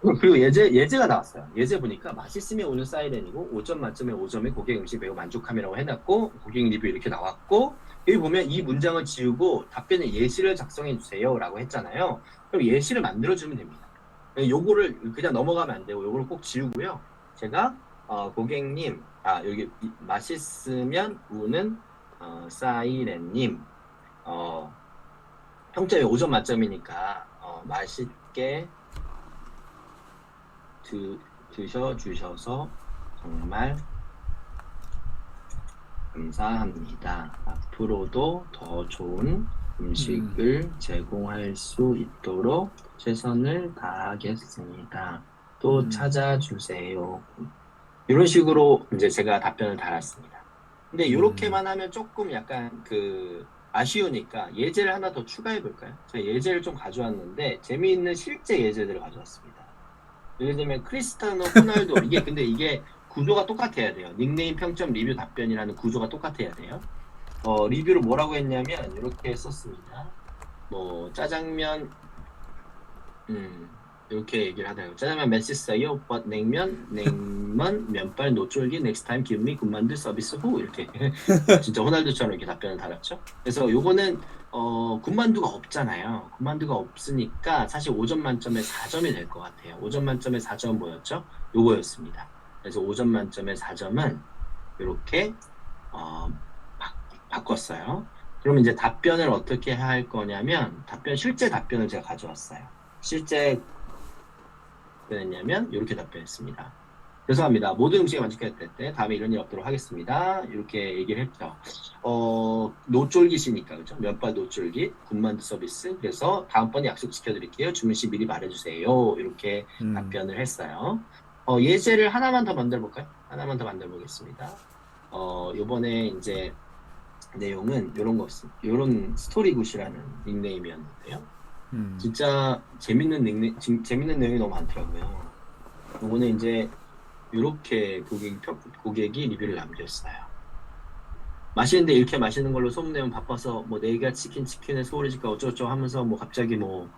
그리고 예제가 나왔어요. 예제 보니까 맛있으면 오는 사이렌이고 5점 만점에 5점에 고객 음식 매우 만족함이라고 해놨고 고객 리뷰 이렇게 나왔고 여기 보면 이 문장을 지우고 답변에 예시를 작성해 주세요 라고 했잖아요. 그럼 예시를 만들어주면 됩니다. 요거를 그냥 넘어가면 안 되고 요거를 꼭 지우고요. 제가 고객님 여기 맛있으면 우는 사이렌님 평점이 5점 만점이니까 맛있게 드셔주셔서 정말 감사합니다. 앞으로도 더 좋은 음식을 제공할 수 있도록 최선을 다하겠습니다. 또 찾아주세요. 이런 식으로 이제 제가 답변을 달았습니다. 근데 이렇게만 하면 조금 약간 아쉬우니까 예제를 하나 더 추가해 볼까요? 제가 예제를 좀 가져왔는데 재미있는 실제 예제들을 가져왔습니다. 예를 들면 크리스티아노 호날두 근데 이게 구조가 똑같아야 돼요. 닉네임 평점 리뷰 답변이라는 구조가 똑같아야 돼요. 리뷰를 뭐라고 했냐면 이렇게 썼습니다. 뭐 짜장면 이렇게 얘기를 하더라고요. 짜장면 맛있어요. but 냉면 면발 노쫄기 next time give me 군만두 서비스 후 이렇게 진짜 호날두처럼 이렇게 답변을 달았죠. 그래서 요거는 군만두가 없잖아요. 군만두가 없으니까 사실 5점 만점에 4점이 될 것 같아요. 5점 만점에 4점 뭐였죠? 요거였습니다. 그래서 5점 만점에 4점은 이렇게 바꿨어요. 그러면 이제 답변을 어떻게 할 거냐면 실제 답변을 제가 가져왔어요. 실제 답변했냐면 이렇게 답변했습니다. 죄송합니다. 모든 음식에 만족했을 때 다음에 이런 일 없도록 하겠습니다. 이렇게 얘기를 했죠. 노쫄깃이니까 그죠? 면발 노쫄깃 군만두 서비스. 그래서 다음번에 약속 지켜드릴게요. 주문 시 미리 말해주세요. 이렇게 답변을 했어요. 예제를 하나만 더 만들어 볼까요? 하나만 더 만들어 보겠습니다. 요번에 이제 내용은 요런 스토리굿이라는 닉네임이었는데요. 진짜 재밌는 내용이 너무 많더라고요. 요거는 이제 이렇게 고객이 리뷰를 남겼어요. 맛있는데 이렇게 맛있는 걸로 소문내면 바빠서 뭐 내가 치킨에 소홀해질까 어쩌고저쩌고 하면서 뭐 갑자기 뭐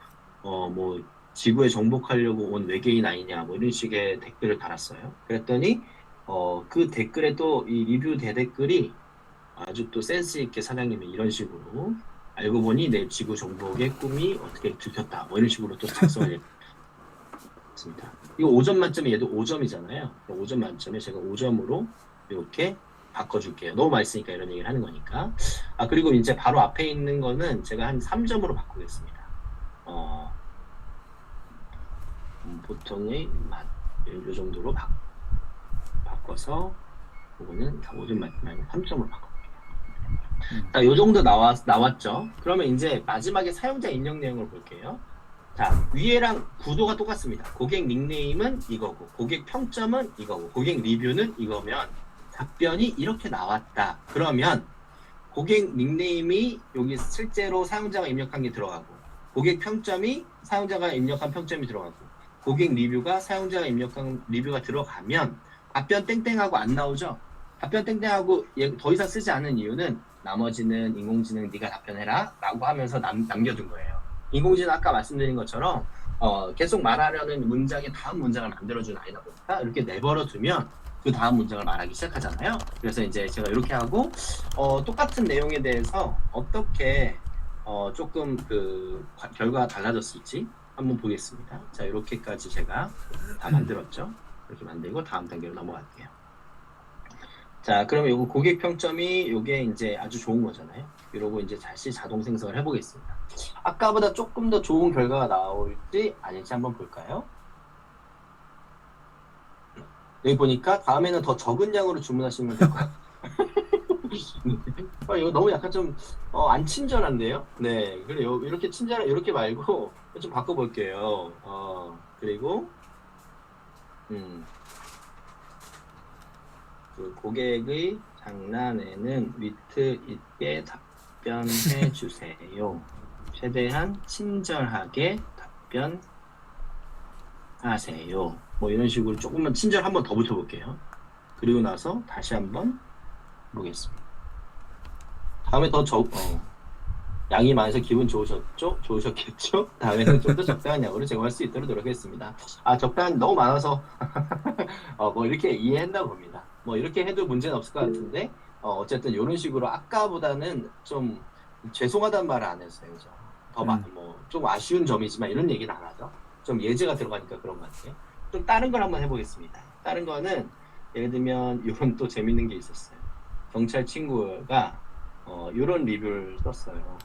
지구에 정복하려고 온 외계인 아니냐 뭐 이런 식의 댓글을 달았어요. 그랬더니 그 댓글에 또 이 리뷰 대댓글이 아주 또 센스 있게 사장님이 이런 식으로 알고 보니 내 지구 정복의 꿈이 어떻게 들켰다 뭐 이런 식으로 또 작성을 했습니다. 이거 5점 만점에 얘도 5점이잖아요. 5점 만점에 제가 5점으로 이렇게 바꿔줄게요. 너무 맛있으니까 이런 얘기를 하는 거니까. 그리고 이제 바로 앞에 있는 거는 제가 한 3점으로 바꾸겠습니다. 보통의 맛, 이 정도로 바꿔서 이거는 5점 만점에 3점으로 바꿔볼게요. 자, 요 정도 나왔죠? 그러면 이제 마지막에 사용자 입력 내용을 볼게요. 자, 위에랑 구도가 똑같습니다. 고객 닉네임은 이거고, 고객 평점은 이거고, 고객 리뷰는 이거면 답변이 이렇게 나왔다. 그러면 고객 닉네임이 여기 실제로 사용자가 입력한 게 들어가고, 고객 평점이 사용자가 입력한 평점이 들어가고, 고객 리뷰가 사용자가 입력한 리뷰가 들어가면 답변 땡땡하고 안 나오죠? 답변 땡땡하고 더 이상 쓰지 않은 이유는 나머지는 인공지능 네가 답변해라 라고 하면서 남겨둔 거예요. 인공지능 아까 말씀드린 것처럼 계속 말하려는 문장의 다음 문장을 만들어준 아이다 보니까 이렇게 내버려 두면 그 다음 문장을 말하기 시작하잖아요. 그래서 이제 제가 이렇게 하고 똑같은 내용에 대해서 어떻게 조금 결과가 달라졌을지 한번 보겠습니다. 자, 이렇게까지 제가 다 만들었죠. 이렇게 만들고 다음 단계로 넘어갈게요. 자, 그러면 요거 고객 평점이 요게 이제 아주 좋은 거잖아요. 이러고 이제 다시 자동 생성을 해보겠습니다. 아까보다 조금 더 좋은 결과가 나올지 아닐지 한번 볼까요? 여기 보니까 다음에는 더 적은 양으로 주문하시면 될 것 같아요. 이거 너무 약간 좀 안 친절한데요? 네, 그래요. 이렇게 이렇게 말고 좀 바꿔볼게요. 그리고 그 고객의 장난에는 위트 있게 답변해 주세요. 최대한 친절하게 답변해 하세요. 뭐 이런 식으로 조금만 친절 한번 더 붙여볼게요. 그리고 나서 다시 한번 보겠습니다. 다음에 양이 많아서 기분 좋으셨죠? 좋으셨겠죠? 다음에는 좀 더 적당한 양으로 제공할 수 있도록 노력했습니다. 적당한 너무 많아서 뭐 이렇게 이해했나 봅니다. 뭐 이렇게 해도 문제는 없을 것 같은데 어쨌든 이런 식으로 아까보다는 좀 죄송하다는 말을 안 했어요. 그죠? 좀 아쉬운 점이지만 이런 얘기는 안 하죠. 좀 예제가 들어가니까 그런 것 같아요. 좀 다른 걸 한번 해보겠습니다. 다른 거는 예를 들면 이건 또 재밌는 게 있었어요. 경찰 친구가 이런 리뷰를 썼어요.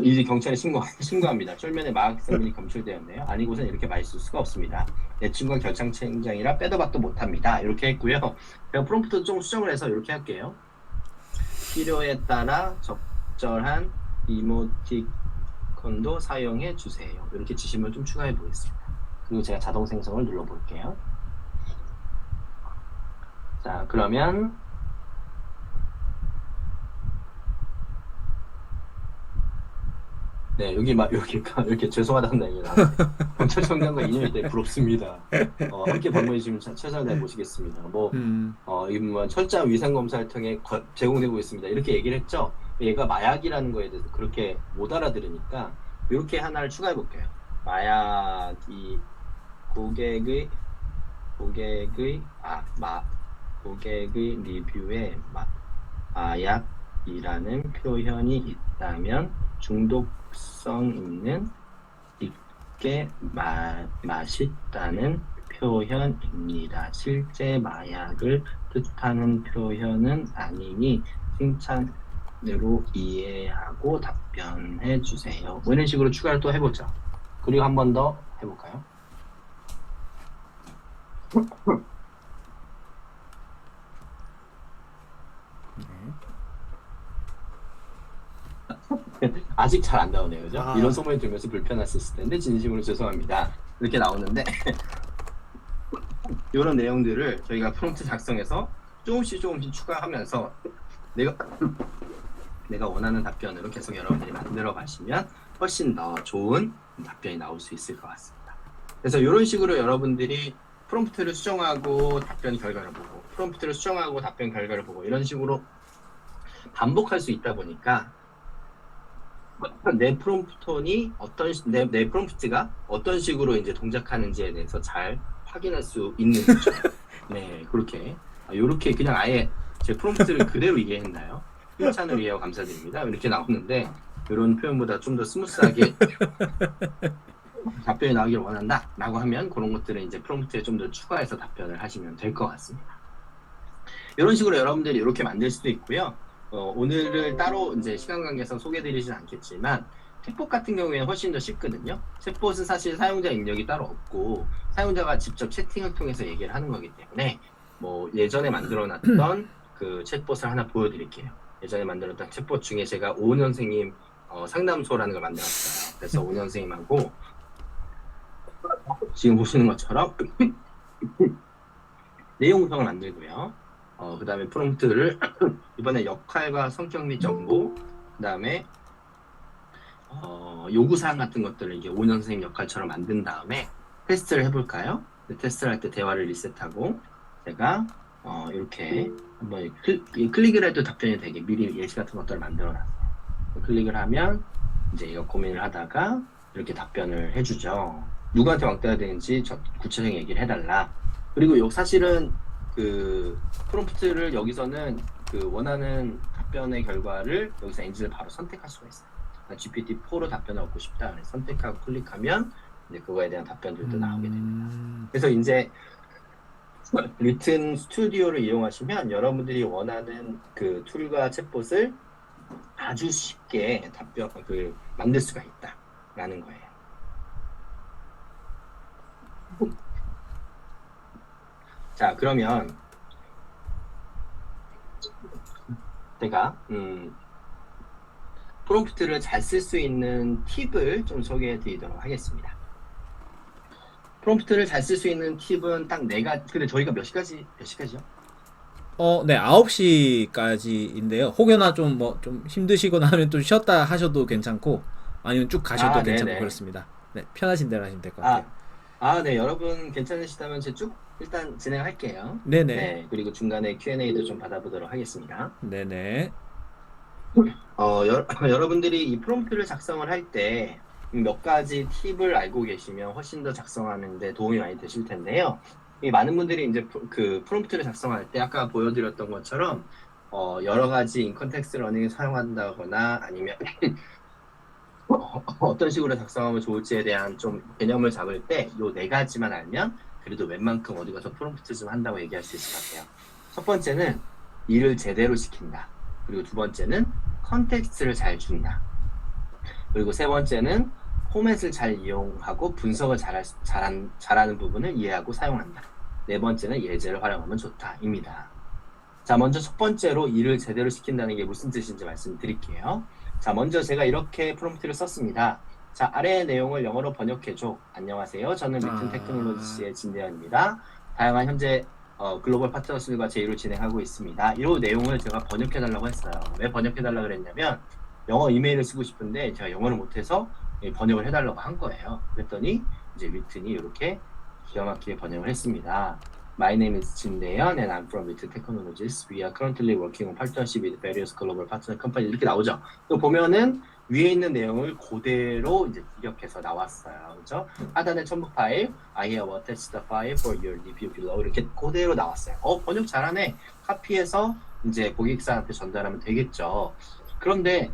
이제 경찰에 신고합니다. 쫄면에 마약성분이 검출되었네요. 아니고선 이렇게 맛있을 수가 없습니다. 내 친구가 결장청장이라 빼도 박도 못합니다. 이렇게 했고요. 제가 프롬프트 좀 수정을 해서 이렇게 할게요. 필요에 따라 적절한 이모티콘도 사용해 주세요. 이렇게 지시물 좀 추가해 보겠습니다. 그리고 제가 자동 생성을 눌러 볼게요. 자, 그러면 네, 이렇게 죄송하다는 얘기가 경찰청장과 인연이 때 부럽습니다. 함께 방문해 주시면 최선을 다해 보시겠습니다. 이분 철저한 위생 검사를 통해 제공되고 있습니다. 이렇게 얘기를 했죠. 얘가 마약이라는 거에 대해서 그렇게 못 알아들으니까 이렇게 하나를 추가해 볼게요. 마약이 고객의 리뷰에 마약이라는 표현이 있다면 중독성 있는 익게 맛있다는 표현입니다. 실제 마약을 뜻하는 표현은 아니니 칭찬으로 이해하고 답변해 주세요. 뭐 이런 식으로 추가를 또 해보죠. 그리고 한 번 더 해볼까요? 아직 잘 안 나오네요, 그죠? 이런 소문이 들면서 불편했을 텐데 진심으로 죄송합니다. 이렇게 나오는데 이런 내용들을 저희가 프롬프트 작성해서 조금씩 추가하면서 내가 원하는 답변으로 계속 여러분들이 만들어 가시면 훨씬 더 좋은 답변이 나올 수 있을 것 같습니다. 그래서 이런 식으로 여러분들이 프롬프트를 수정하고 답변 결과를 보고 프롬프트를 수정하고 답변 결과를 보고 이런 식으로 반복할 수 있다 보니까 내 프롬프트가 어떤 식으로 이제 동작하는지에 대해서 잘 확인할 수 있는 거죠. 네, 이렇게 그냥 아예 제 프롬프트를 그대로 이해했나요? 칭찬을 이해하고 감사드립니다. 이렇게 나오는데 이런 표현보다 좀 더 스무스하게 답변이 나오길 원한다 라고 하면 그런 것들은 이제 프롬프트에 좀 더 추가해서 답변을 하시면 될 것 같습니다. 이런 식으로 여러분들이 이렇게 만들 수도 있고요. 오늘을 따로 이제 시간 관계상 소개드리진 않겠지만 챗봇 같은 경우에는 훨씬 더 쉽거든요. 챗봇은 사실 사용자 입력이 따로 없고 사용자가 직접 채팅을 통해서 얘기를 하는 거기 때문에 예전에 만들어놨던 그 챗봇을 하나 보여드릴게요. 예전에 만들었던 챗봇 중에 제가 오은 선생님 상담소라는 걸 만들었어요. 그래서 오은 선생님하고 지금 보시는 것처럼 내용 구성을 만들고요. 그 다음에 프롬프트를 이번에 역할과 성격 및 정보, 그 다음에 요구사항 같은 것들을 이제 오은 선생님 역할처럼 만든 다음에 테스트를 해볼까요? 테스트를 할 때 대화를 리셋하고 제가 이렇게 한번 클릭을 해도 답변이 되게 미리 예시 같은 것들을 만들어놨어요. 클릭을 하면 이제 이거 고민을 하다가 이렇게 답변을 해주죠. 누구한테 왕따야 되는지 구체적인 얘기를 해달라. 그리고 사실은 그 프롬프트를 여기서는 그 원하는 답변의 결과를 여기서 엔진을 바로 선택할 수가 있어요. GPT-4로 답변을 얻고 싶다. 선택하고 클릭하면 이제 그거에 대한 답변들도 나오게 됩니다. 그래서 이제 리튼 스튜디오를 이용하시면 여러분들이 원하는 그 툴과 챗봇을 아주 쉽게 만들 수가 있다라는 거예요. 자, 그러면 제가 프롬프트를 잘 쓸 수 있는 팁을 좀 소개해 드리도록 하겠습니다. 프롬프트를 잘 쓸 수 있는 팁은 딱 4가지. 근데 저희가 몇 시까지요? 네, 9시까지인데요. 혹여나 좀 힘드시거나 하면 좀 쉬었다 하셔도 괜찮고 아니면 쭉 가셔도 괜찮고 네네. 그렇습니다. 네, 편하신 대로 하시면 될 것 아, 같아요. 네, 여러분 괜찮으시다면 제 쭉 일단 진행할게요. 네네. 네, 그리고 중간에 Q&A도 좀 받아보도록 하겠습니다. 네네. 여러분들이 이 프롬프트를 작성을 할 때 몇 가지 팁을 알고 계시면 훨씬 더 작성하는 데 도움이 많이 되실 텐데요. 이 많은 분들이 이제 그 프롬프트를 작성할 때 아까 보여드렸던 것처럼 여러 가지 인컨텍스트 러닝을 사용한다거나 아니면 어떤 식으로 작성하면 좋을지에 대한 좀 개념을 잡을 때 요 네 가지만 알면 그래도 웬만큼 어디 가서 프롬프트 좀 한다고 얘기할 수 있을 것 같아요. 첫 번째는 일을 제대로 시킨다. 그리고 두 번째는 컨텍스트를 잘 준다. 그리고 세 번째는 포맷을 잘 이용하고 분석을 잘하는 부분을 이해하고 사용한다. 네 번째는 예제를 활용하면 좋다입니다. 자, 먼저 첫 번째로 일을 제대로 시킨다는 게 무슨 뜻인지 말씀드릴게요. 자, 먼저 제가 이렇게 프롬프트를 썼습니다. 자, 아래의 내용을 영어로 번역해줘. 안녕하세요. 저는 리튼 테크놀로지스의 진대현입니다. 다양한 현재 글로벌 파트너들과 제휴를 진행하고 있습니다. 이 내용을 제가 번역해달라고 했어요. 왜 번역해달라고 그랬냐면 영어 이메일을 쓰고 싶은데 제가 영어를 못해서 번역을 해달라고 한 거예요. 그랬더니 이제 리튼이 이렇게 기가 막히게 번역을 했습니다. My name is Jin Daeyeon and I'm from Little Technologies. We are currently working on partnership with various global partner companies. 이렇게 나오죠. 또 보면은 위에 있는 내용을 그대로 이제 기억해서 나왔어요. 그죠? 하단의 첨부 파일, I have attached the file for your review below. 이렇게 그대로 나왔어요. 번역 잘하네. 카피해서 이제 고객사한테 전달하면 되겠죠. 그런데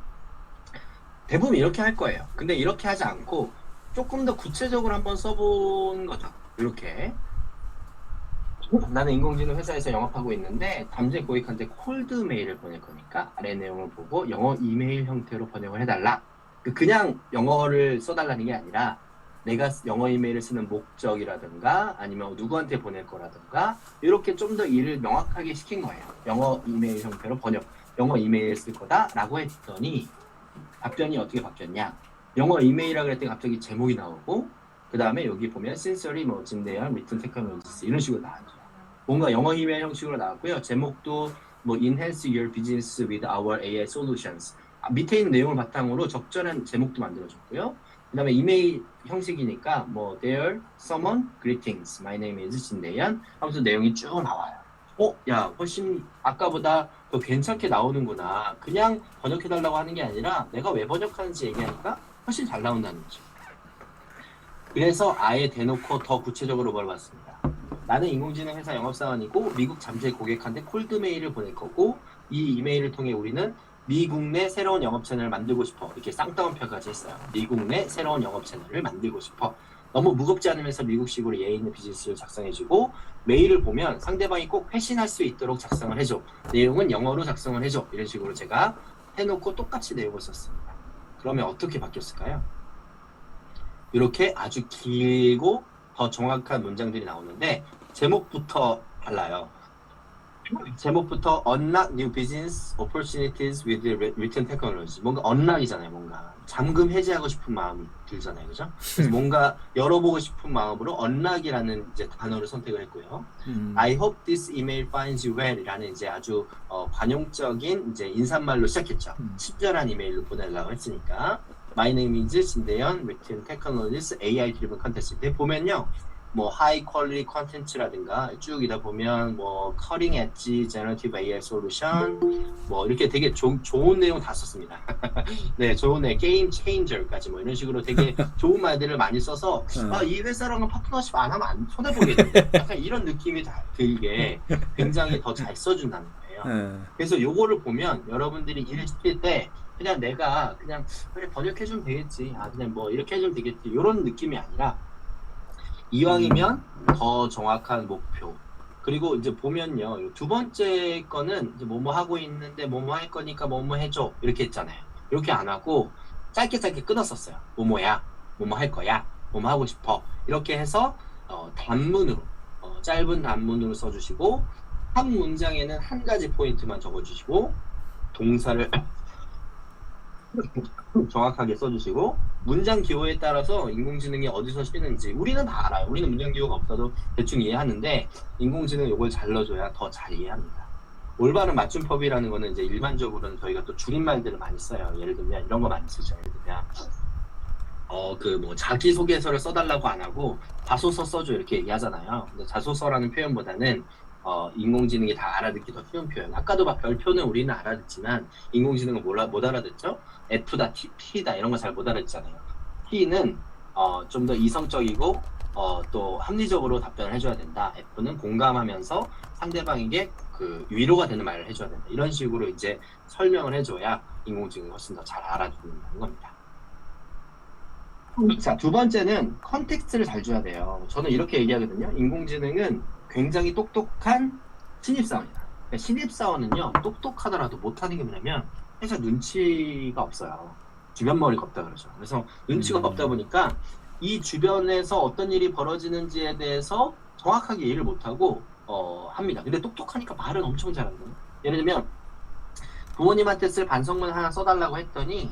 대부분 이렇게 할 거예요. 근데 이렇게 하지 않고 조금 더 구체적으로 한번 써본 거죠. 이렇게. 나는 인공지능 회사에서 영업하고 있는데 담배 고객한테 콜드 메일을 보낼 거니까 아래 내용을 보고 영어 이메일 형태로 번역을 해달라. 그냥 영어를 써달라는 게 아니라 내가 영어 이메일을 쓰는 목적이라든가 아니면 누구한테 보낼 거라든가 이렇게 좀 더 일을 명확하게 시킨 거예요. 영어 이메일 형태로 영어 이메일 쓸 거다라고 했더니 답변이 어떻게 바뀌었냐? 영어 이메일이라고 했더니 갑자기 제목이 나오고 그 다음에 여기 보면 Sincerely 뭐 진대현 Written Technologies 이런 식으로 나왔죠. 뭔가 영어 이메일 형식으로 나왔고요. 제목도 뭐 Enhance Your Business with Our AI Solutions. 밑에 있는 내용을 바탕으로 적절한 제목도 만들어줬고요. 그 다음에 이메일 형식이니까 뭐 Dear Someone Greetings. My name is 진대현 하면서 내용이 쭉 나와요. 야, 훨씬 아까보다 더 괜찮게 나오는구나. 그냥 번역해달라고 하는 게 아니라 내가 왜 번역하는지 얘기하니까 훨씬 잘 나온다는 거죠. 그래서 아예 대놓고 더 구체적으로 물어봤습니다. 나는 인공지능 회사 영업사원이고 미국 잠재 고객한테 콜드메일을 보낼 거고 이 이메일을 통해 우리는 미국 내 새로운 영업 채널을 만들고 싶어. 이렇게 쌍따옴표까지 했어요. 미국 내 새로운 영업 채널을 만들고 싶어. 너무 무겁지 않으면서 미국식으로 예의 있는 비즈니스를 작성해주고 메일을 보면 상대방이 꼭 회신할 수 있도록 작성을 해줘. 내용은 영어로 작성을 해줘. 이런 식으로 제가 해놓고 똑같이 내용을 썼습니다. 그러면 어떻게 바뀌었을까요? 이렇게 아주 길고 더 정확한 문장들이 나오는데 제목부터 달라요. 제목부터 Unlock New Business Opportunities with Written Technology. 뭔가 unlock이잖아요. 뭔가 잠금 해제하고 싶은 마음이 들잖아요. 그죠? 그래서 뭔가 열어보고 싶은 마음으로 unlock이라는 이제 단어를 선택을 했고요. I hope this email finds you well 이라는 이제 아주 관용적인 이제 인사말로 시작했죠. 친절한 이메일로 보내려고 했으니까. My name is 진대현, Written Technologies AI Driven Content. 보면요. 뭐 하이 퀄리티 콘텐츠라든가 쭉 이다 보면 뭐 커링 엣지 제너티브 AI 솔루션 뭐 이렇게 되게 좋은 내용 다 썼습니다. 네, 좋은 게임 체인저까지 뭐 이런 식으로 되게 좋은 말들을 많이 써서 이 회사랑은 파트너십 안 하면 손해 보겠는데 약간 이런 느낌이 들게 굉장히 더 잘 써준다는 거예요. 그래서 요거를 보면 여러분들이 일을 시킬 때 그냥 내가 그냥 그래 번역해주면 되겠지, 그냥 뭐 이렇게 해주면 되겠지 이런 느낌이 아니라 이왕이면 더 정확한 목표. 그리고 이제 보면요. 두 번째 거는 이제 뭐뭐 하고 있는데 뭐뭐 할 거니까 뭐뭐 해줘. 이렇게 했잖아요. 이렇게 안 하고 짧게 끊었었어요. 뭐뭐야. 뭐뭐 할 거야. 뭐뭐 하고 싶어. 이렇게 해서 단문으로 짧은 단문으로 써주시고 한 문장에는 한 가지 포인트만 적어주시고 동사를 정확하게 써주시고 문장 기호에 따라서 인공지능이 어디서 쓰는지 우리는 다 알아요. 우리는 문장 기호가 없어도 대충 이해하는데 인공지능은 이걸 잘 넣어줘야 더 잘 이해합니다. 올바른 맞춤법이라는 거는 이제 일반적으로는 저희가 또 줄임말들을 많이 써요. 예를 들면 이런 거 많이 쓰죠. 예를 들면 그 뭐 자기소개서를 써달라고 안 하고 자소서 써줘 이렇게 얘기하잖아요. 근데 자소서라는 표현보다는 인공지능이 다 알아듣기 더 쉬운 표현. 아까도 막 별표는 우리는 알아듣지만 인공지능은 못 알아듣죠. F다, T다 이런 거 잘 못 알아듣잖아요. T는 좀 더 이성적이고 또 합리적으로 답변을 해줘야 된다. F는 공감하면서 상대방에게 그 위로가 되는 말을 해줘야 된다. 이런 식으로 이제 설명을 해줘야 인공지능이 훨씬 더 잘 알아듣는다는 겁니다. 자, 두 번째는 컨텍스트를 잘 줘야 돼요. 저는 이렇게 얘기하거든요. 인공지능은 굉장히 똑똑한 신입사원이다. 그러니까 신입사원은요, 똑똑하더라도 못하는 게 뭐냐면, 회사 눈치가 없어요. 주변 머리가 없다 그러죠. 그래서 눈치가 없다 보니까 이 주변에서 어떤 일이 벌어지는지에 대해서 정확하게 이해를 못하고 합니다. 근데 똑똑하니까 말은 엄청 잘하거든요. 예를 들면, 부모님한테 쓸 반성문 하나 써달라고 했더니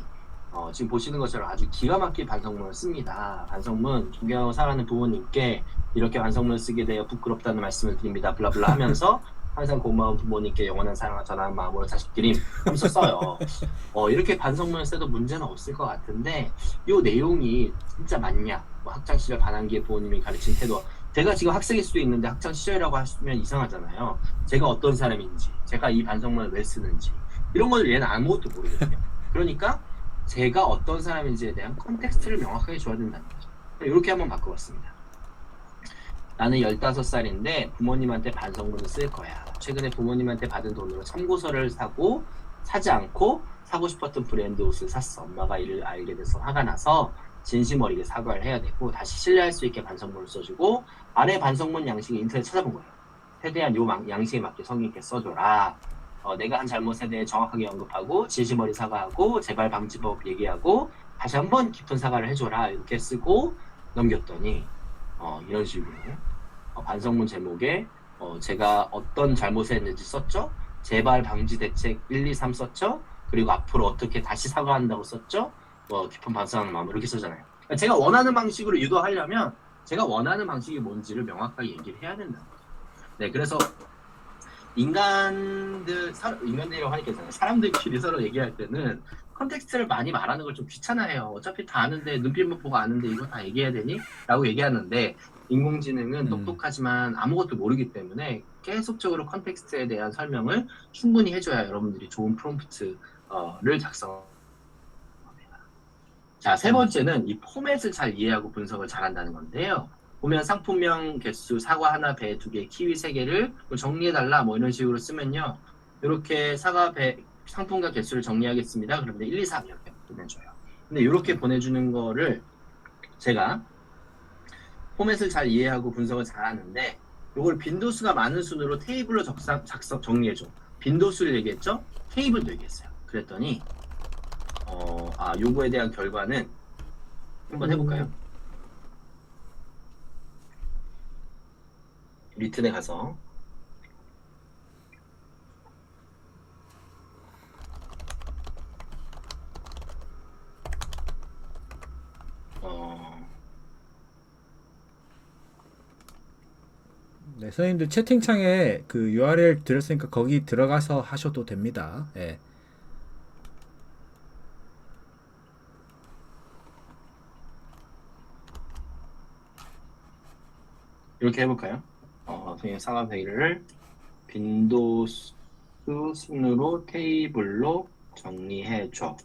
지금 보시는 것처럼 아주 기가 막힌 반성문을 씁니다. 반성문 존경하고 사랑하는 부모님께 이렇게 반성문을 쓰게 되어 부끄럽다는 말씀을 드립니다. 블라블라 하면서 항상 고마운 부모님께 영원한 사랑을 전하는 마음으로 자식드림 하면서 써요. 이렇게 반성문을 써도 문제는 없을 것 같은데 이 내용이 진짜 맞냐? 뭐 학창시절 반항기에 부모님이 가르친 태도 제가 지금 학생일 수도 있는데 학창시절이라고 하시면 이상하잖아요. 제가 어떤 사람인지 제가 이 반성문을 왜 쓰는지 이런 걸 얘는 아무것도 모르거든요. 그러니까 제가 어떤 사람인지에 대한 컨텍스트를 명확하게 줘야 된다는 거죠. 이렇게 한번 바꿔봤습니다. 나는 15살인데 부모님한테 반성문을 쓸 거야. 최근에 부모님한테 받은 돈으로 참고서를 사지 않고 사고 싶었던 브랜드 옷을 샀어. 엄마가 이를 알게 돼서 화가 나서 진심 어리게 사과를 해야 되고 다시 신뢰할 수 있게 반성문을 써주고 아래 반성문 양식을 인터넷 찾아본 거예요. 최대한 요 양식에 맞게 성의 있게 써줘라. 내가 한 잘못에 대해 정확하게 언급하고 진심 어린 사과하고 재발 방지법 얘기하고 다시 한번 깊은 사과를 해줘라 이렇게 쓰고 넘겼더니 이런 식으로 반성문 제목에 제가 어떤 잘못을 했는지 썼죠. 재발 방지 대책 1, 2, 3 썼죠. 그리고 앞으로 어떻게 다시 사과한다고 썼죠. 깊은 반성하는 마음 이렇게 쓰잖아요. 그러니까 제가 원하는 방식으로 유도하려면 제가 원하는 방식이 뭔지를 명확하게 얘기를 해야 된다는 거죠. 네, 그래서 인간들이라고 하니까 사람들끼리 서로 얘기할 때는 컨텍스트를 많이 말하는 걸 좀 귀찮아해요. 어차피 다 아는데 눈빛만 보고 아는데 이거 다 얘기해야 되니? 라고 얘기하는데 인공지능은 똑똑하지만 아무것도 모르기 때문에 계속적으로 컨텍스트에 대한 설명을 충분히 해줘야 여러분들이 좋은 프롬프트를 작성합니다. 자, 세 번째는 이 포맷을 잘 이해하고 분석을 잘한다는 건데요. 보면 상품명 개수 사과 하나, 배 두 개, 키위 세 개를 정리해달라 뭐 이런 식으로 쓰면요. 이렇게 사과, 배, 상품과 개수를 정리하겠습니다. 그러면 1, 2, 3 이렇게 보내줘요. 근데 이렇게 보내주는 거를 제가 포맷을 잘 이해하고 분석을 잘하는데 이걸 빈도수가 많은 순으로 테이블로 정리해줘. 빈도수를 얘기했죠? 테이블도 얘기했어요. 그랬더니 요거에 대한 결과는 한번 해볼까요? 리튼에 가서 네, 선생님들 채팅창에 그 URL 드렸으니까 거기 들어가서 하셔도 됩니다. 예. 이렇게 해볼까요? 선생님 사과 베일을 빈도수 순으로 테이블로 정리해줘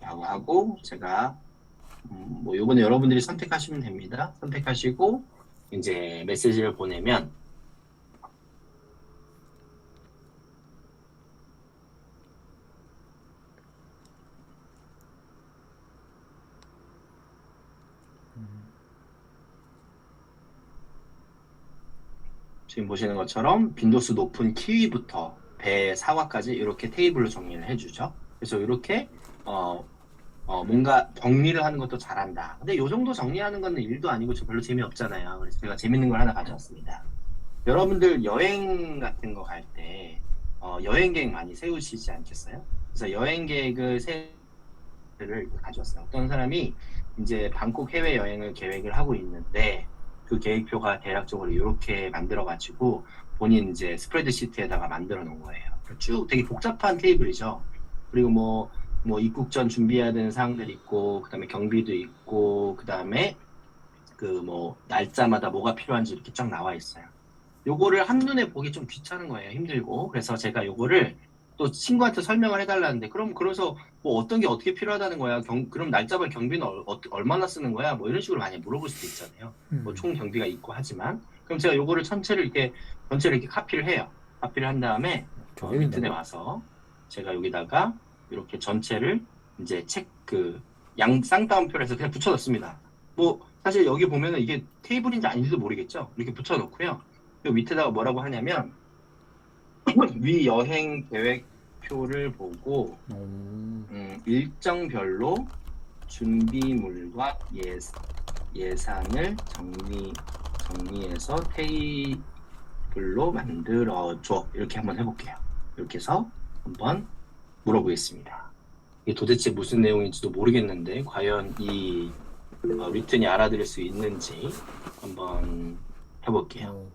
라고 하고 제가 뭐 요번에 여러분들이 선택하시면 됩니다. 선택하시고 이제 메시지를 보내면 지금 보시는 것처럼 빈도수 높은 키위부터 배, 사과까지 이렇게 테이블로 정리를 해주죠. 그래서 이렇게 뭔가 정리를 하는 것도 잘한다. 근데 이 정도 정리하는 거는 일도 아니고 별로 재미없잖아요. 그래서 제가 재밌는 걸 하나 가져왔습니다. 여러분들 여행 같은 거 갈 때 여행 계획 많이 세우시지 않겠어요? 그래서 여행 계획을 가져왔어요. 어떤 사람이 이제 방콕 해외 여행을 계획을 하고 있는데 그 계획표가 대략적으로 이렇게 만들어가지고 본인 이제 스프레드시트에다가 만들어 놓은 거예요. 쭉 되게 복잡한 테이블이죠. 그리고 뭐 뭐 입국 전 준비해야 되는 사항들 있고, 그다음에 경비도 있고, 그다음에 그 뭐 날짜마다 뭐가 필요한지 이렇게 쫙 나와 있어요. 요거를 한눈에 보기 좀 귀찮은 거예요. 힘들고. 그래서 제가 요거를 또 친구한테 설명을 해달라는데, 그래서 뭐 어떤 게 어떻게 필요하다는 거야. 그럼 날짜별 경비는 얼마나 쓰는 거야? 뭐 이런 식으로 많이 물어볼 수도 있잖아요. 뭐 총 경비가 있고 하지만. 그럼 제가 요거를 전체를 이렇게 카피를 해요. 카피를 한 다음에 밑에 와서 제가 여기다가 이렇게 전체를 이제 쌍따옴표를 해서 그냥 붙여넣습니다. 뭐 사실 여기 보면은 이게 테이블인지 아닌지도 모르겠죠. 이렇게 붙여놓고요. 요 밑에다가 뭐라고 하냐면 위 여행 계획표를 보고 일정별로 준비물과 예산을 정리해서 테이블로 만들어줘. 이렇게 한번 해볼게요. 이렇게 해서 한번 물어보겠습니다. 이게 도대체 무슨 내용인지도 모르겠는데 과연 이 리튼이 알아들을 수 있는지 한번 해볼게요.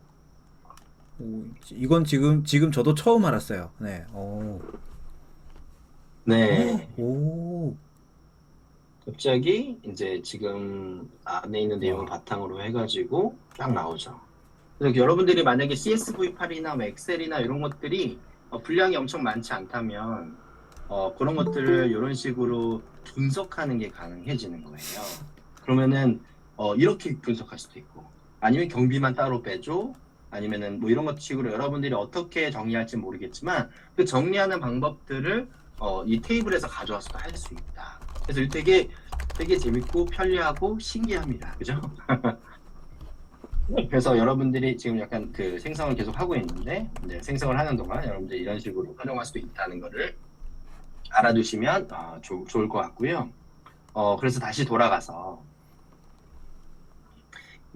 이건 지금 저도 처음 알았어요. 네. 네. 오. 갑자기 이제 지금 안에 있는 내용을 바탕으로 해가지고 딱 나오죠. 그래서 여러분들이 만약에 CSV 파일이나 뭐 엑셀이나 이런 것들이 분량이 엄청 많지 않다면 그런 것들을 이런 식으로 분석하는 게 가능해지는 거예요. 그러면은 이렇게 분석할 수도 있고, 아니면 경비만 따로 빼줘, 아니면은 뭐 이런 것 식으로 여러분들이 어떻게 정리할지 모르겠지만 그 정리하는 방법들을 이 테이블에서 가져와서도 할 수 있다. 그래서 되게 재밌고 편리하고 신기합니다. 그죠? 그래서 여러분들이 지금 약간 그 생성을 계속 하고 있는데, 이제 생성을 하는 동안 여러분들이 이런 식으로 활용할 수도 있다는 거를 알아두시면 좋을 것 같고요. 그래서 다시 돌아가서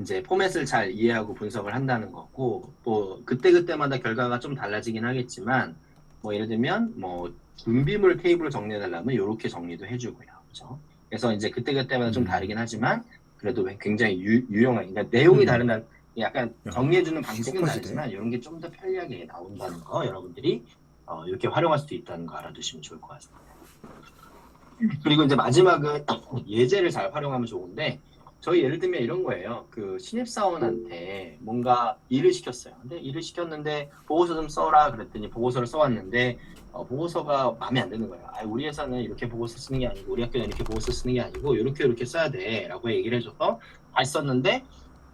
이제 포맷을 잘 이해하고 분석을 한다는 거고, 뭐 그때마다 결과가 좀 달라지긴 하겠지만, 뭐 예를 들면 뭐 준비물 테이블을 정리해달라면 이렇게 정리도 해주고요. 그렇죠? 그래서 이제 그때마다 좀 다르긴 하지만 그래도 굉장히 유용한, 그러니까 내용이 다르다, 약간 정리해주는 방식은 다르지만 이런 게 좀 더 편리하게 나온다는 거, 여러분들이 이렇게 활용할 수도 있다는 거 알아두시면 좋을 것 같습니다. 그리고 이제 마지막은 예제를 잘 활용하면 좋은데, 저희 예를 들면 이런 거예요. 그 신입사원한테 뭔가 일을 시켰어요. 근데 일을 시켰는데 보고서 좀 써라 그랬더니 보고서를 써왔는데 보고서가 마음에 안 드는 거예요. 우리 회사는 이렇게 보고서 쓰는 게 아니고, 우리 학교는 이렇게 보고서 쓰는 게 아니고 이렇게 써야 돼 라고 얘기를 해줘서 다시 썼는데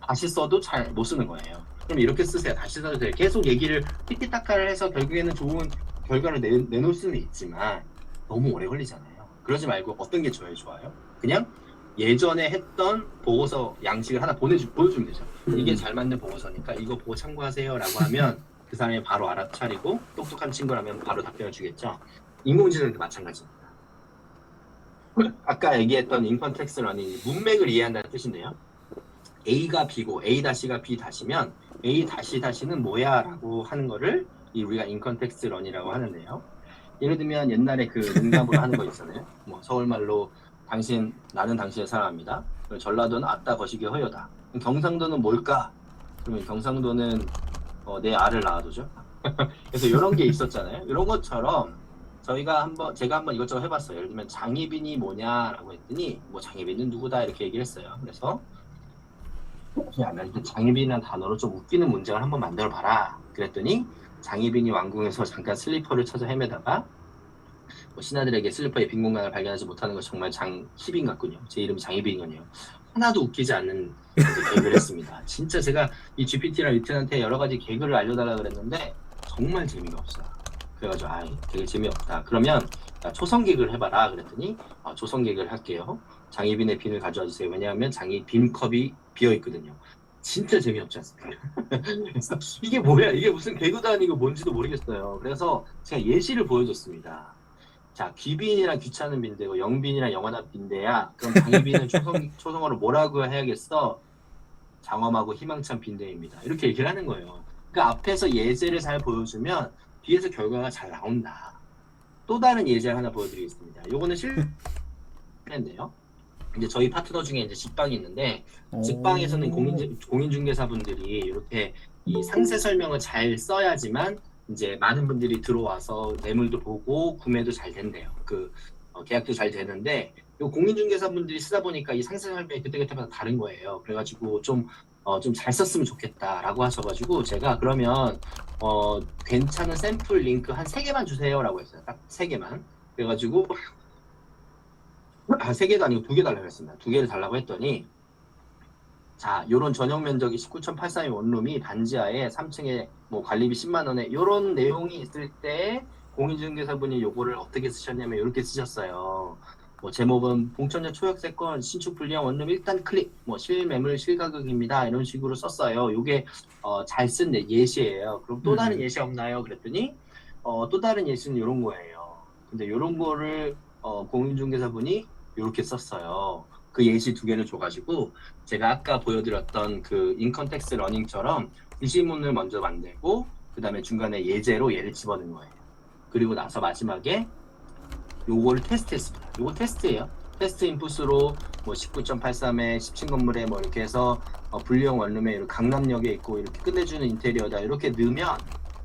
다시 써도 잘 못 쓰는 거예요. 그럼 이렇게 쓰세요. 다시 써도 돼요. 계속 얘기를 티키타카를 해서 결국에는 좋은 결과를 내놓을 수는 있지만 너무 오래 걸리잖아요. 그러지 말고 어떤 게 좋아요? 그냥 예전에 했던 보고서 양식을 하나 보여주면 되죠. 이게 잘 맞는 보고서니까 이거 보고 참고하세요 라고 하면 그 사람이 바로 알아차리고 똑똑한 친구라면 바로 답변을 주겠죠. 인공지능도 마찬가지입니다. 아까 얘기했던 인컨텍스트 러닝, 문맥을 이해한다는 뜻인데요. A가 B고 A-가 B-면 A-는 뭐야 라고 하는 거를 우리가 인컨텍스트 런이라고 하는데요. 예를 들면 옛날에 그 농담으로 하는 거 있잖아요. 뭐 서울말로 나는 당신을 사랑합니다. 전라도는 아따 거시기 허여다. 경상도는 뭘까? 그러면 경상도는 내 알을 낳아두죠. 그래서 이런 게 있었잖아요. 이런 것처럼 제가 한번 이것저것 해봤어요. 예를 들면 장희빈이 뭐냐라고 했더니 뭐 장희빈은 누구다 이렇게 얘기를 했어요. 그래서 장희빈이라는 단어로 좀 웃기는 문장을 한번 만들어봐라. 그랬더니 장희빈이 왕궁에서 잠깐 슬리퍼를 찾아 헤매다가 뭐 신하들에게 슬리퍼의 빈 공간을 발견하지 못하는 것이 정말 장희빈 같군요. 제 이름이 장희빈이거든요. 하나도 웃기지 않는 개그를 했습니다. 진짜 제가 이 GPT랑 리튼한테 여러 가지 개그를 알려달라 그랬는데 정말 재미가 없어요. 그래가지고 되게 재미없다. 그러면 초성 개그를 해봐라 그랬더니 초성 개그를 할게요. 장희빈의 빈을 가져와 주세요. 왜냐하면 장희빈 컵이 비어있거든요. 진짜 재미없지 않습니까? 그래서 이게 뭐야? 이게 무슨 개그도 아니고 뭔지도 모르겠어요. 그래서 제가 예시를 보여줬습니다. 자, 귀빈이랑 귀찮은 빈대고 영빈이랑 영원한 빈대야. 그럼 장희빈은 초성어로 뭐라고 해야겠어? 장엄하고 희망찬 빈대입니다. 이렇게 얘기를 하는 거예요. 그 앞에서 예제를 잘 보여주면 뒤에서 결과가 잘 나온다. 또 다른 예제를 하나 보여드리겠습니다. 요거는 실례인데요. 이제 저희 파트너 중에 이제 직방이 있는데, 직방에서는 공인중개사분들이 이렇게 이 상세 설명을 잘 써야지만 이제 많은 분들이 들어와서 매물도 보고 구매도 잘 된대요. 그 계약도 잘 되는데 요 공인중개사분들이 쓰다 보니까 이 상세 설명이 그때그때마다 다른 거예요. 그래가지고 좀 잘 썼으면 좋겠다라고 하셔가지고 제가 그러면 괜찮은 샘플 링크 한 3개만 주세요라고 했어요. 딱 3개만. 그래가지고 3개도 아니고 2개 달라고 했습니다. 2개를 달라고 했더니 자, 요런 전용 면적이 19,832 원룸이 단지하에 3층에 뭐 관리비 10만 원에 요런 내용이 있을 때 공인중개사분이 요거를 어떻게 쓰셨냐면 이렇게 쓰셨어요. 뭐 제목은 봉천역 초역세권 신축 불리한 원룸 일단 클릭 뭐 실매물 실가격입니다 이런 식으로 썼어요. 요게 잘 쓴 예시예요. 그럼 또 다른 예시 없나요? 그랬더니 또 다른 예시는 요런 거예요. 근데 요런 거를 공인중개사분이 요렇게 썼어요. 그 예시 2개를 줘가지고 제가 아까 보여드렸던 그 인컨텍스 러닝처럼 지시문을 먼저 만들고 그 다음에 중간에 예제로 얘를 집어넣은 거예요. 그리고 나서 마지막에 요거를 테스트했습니다. 요거 테스트예요. 테스트 인풋으로 뭐 19.83에 10층 건물에 뭐 이렇게 해서 불리형 원룸에 이렇게 강남역에 있고 이렇게 끝내주는 인테리어다 이렇게 넣으면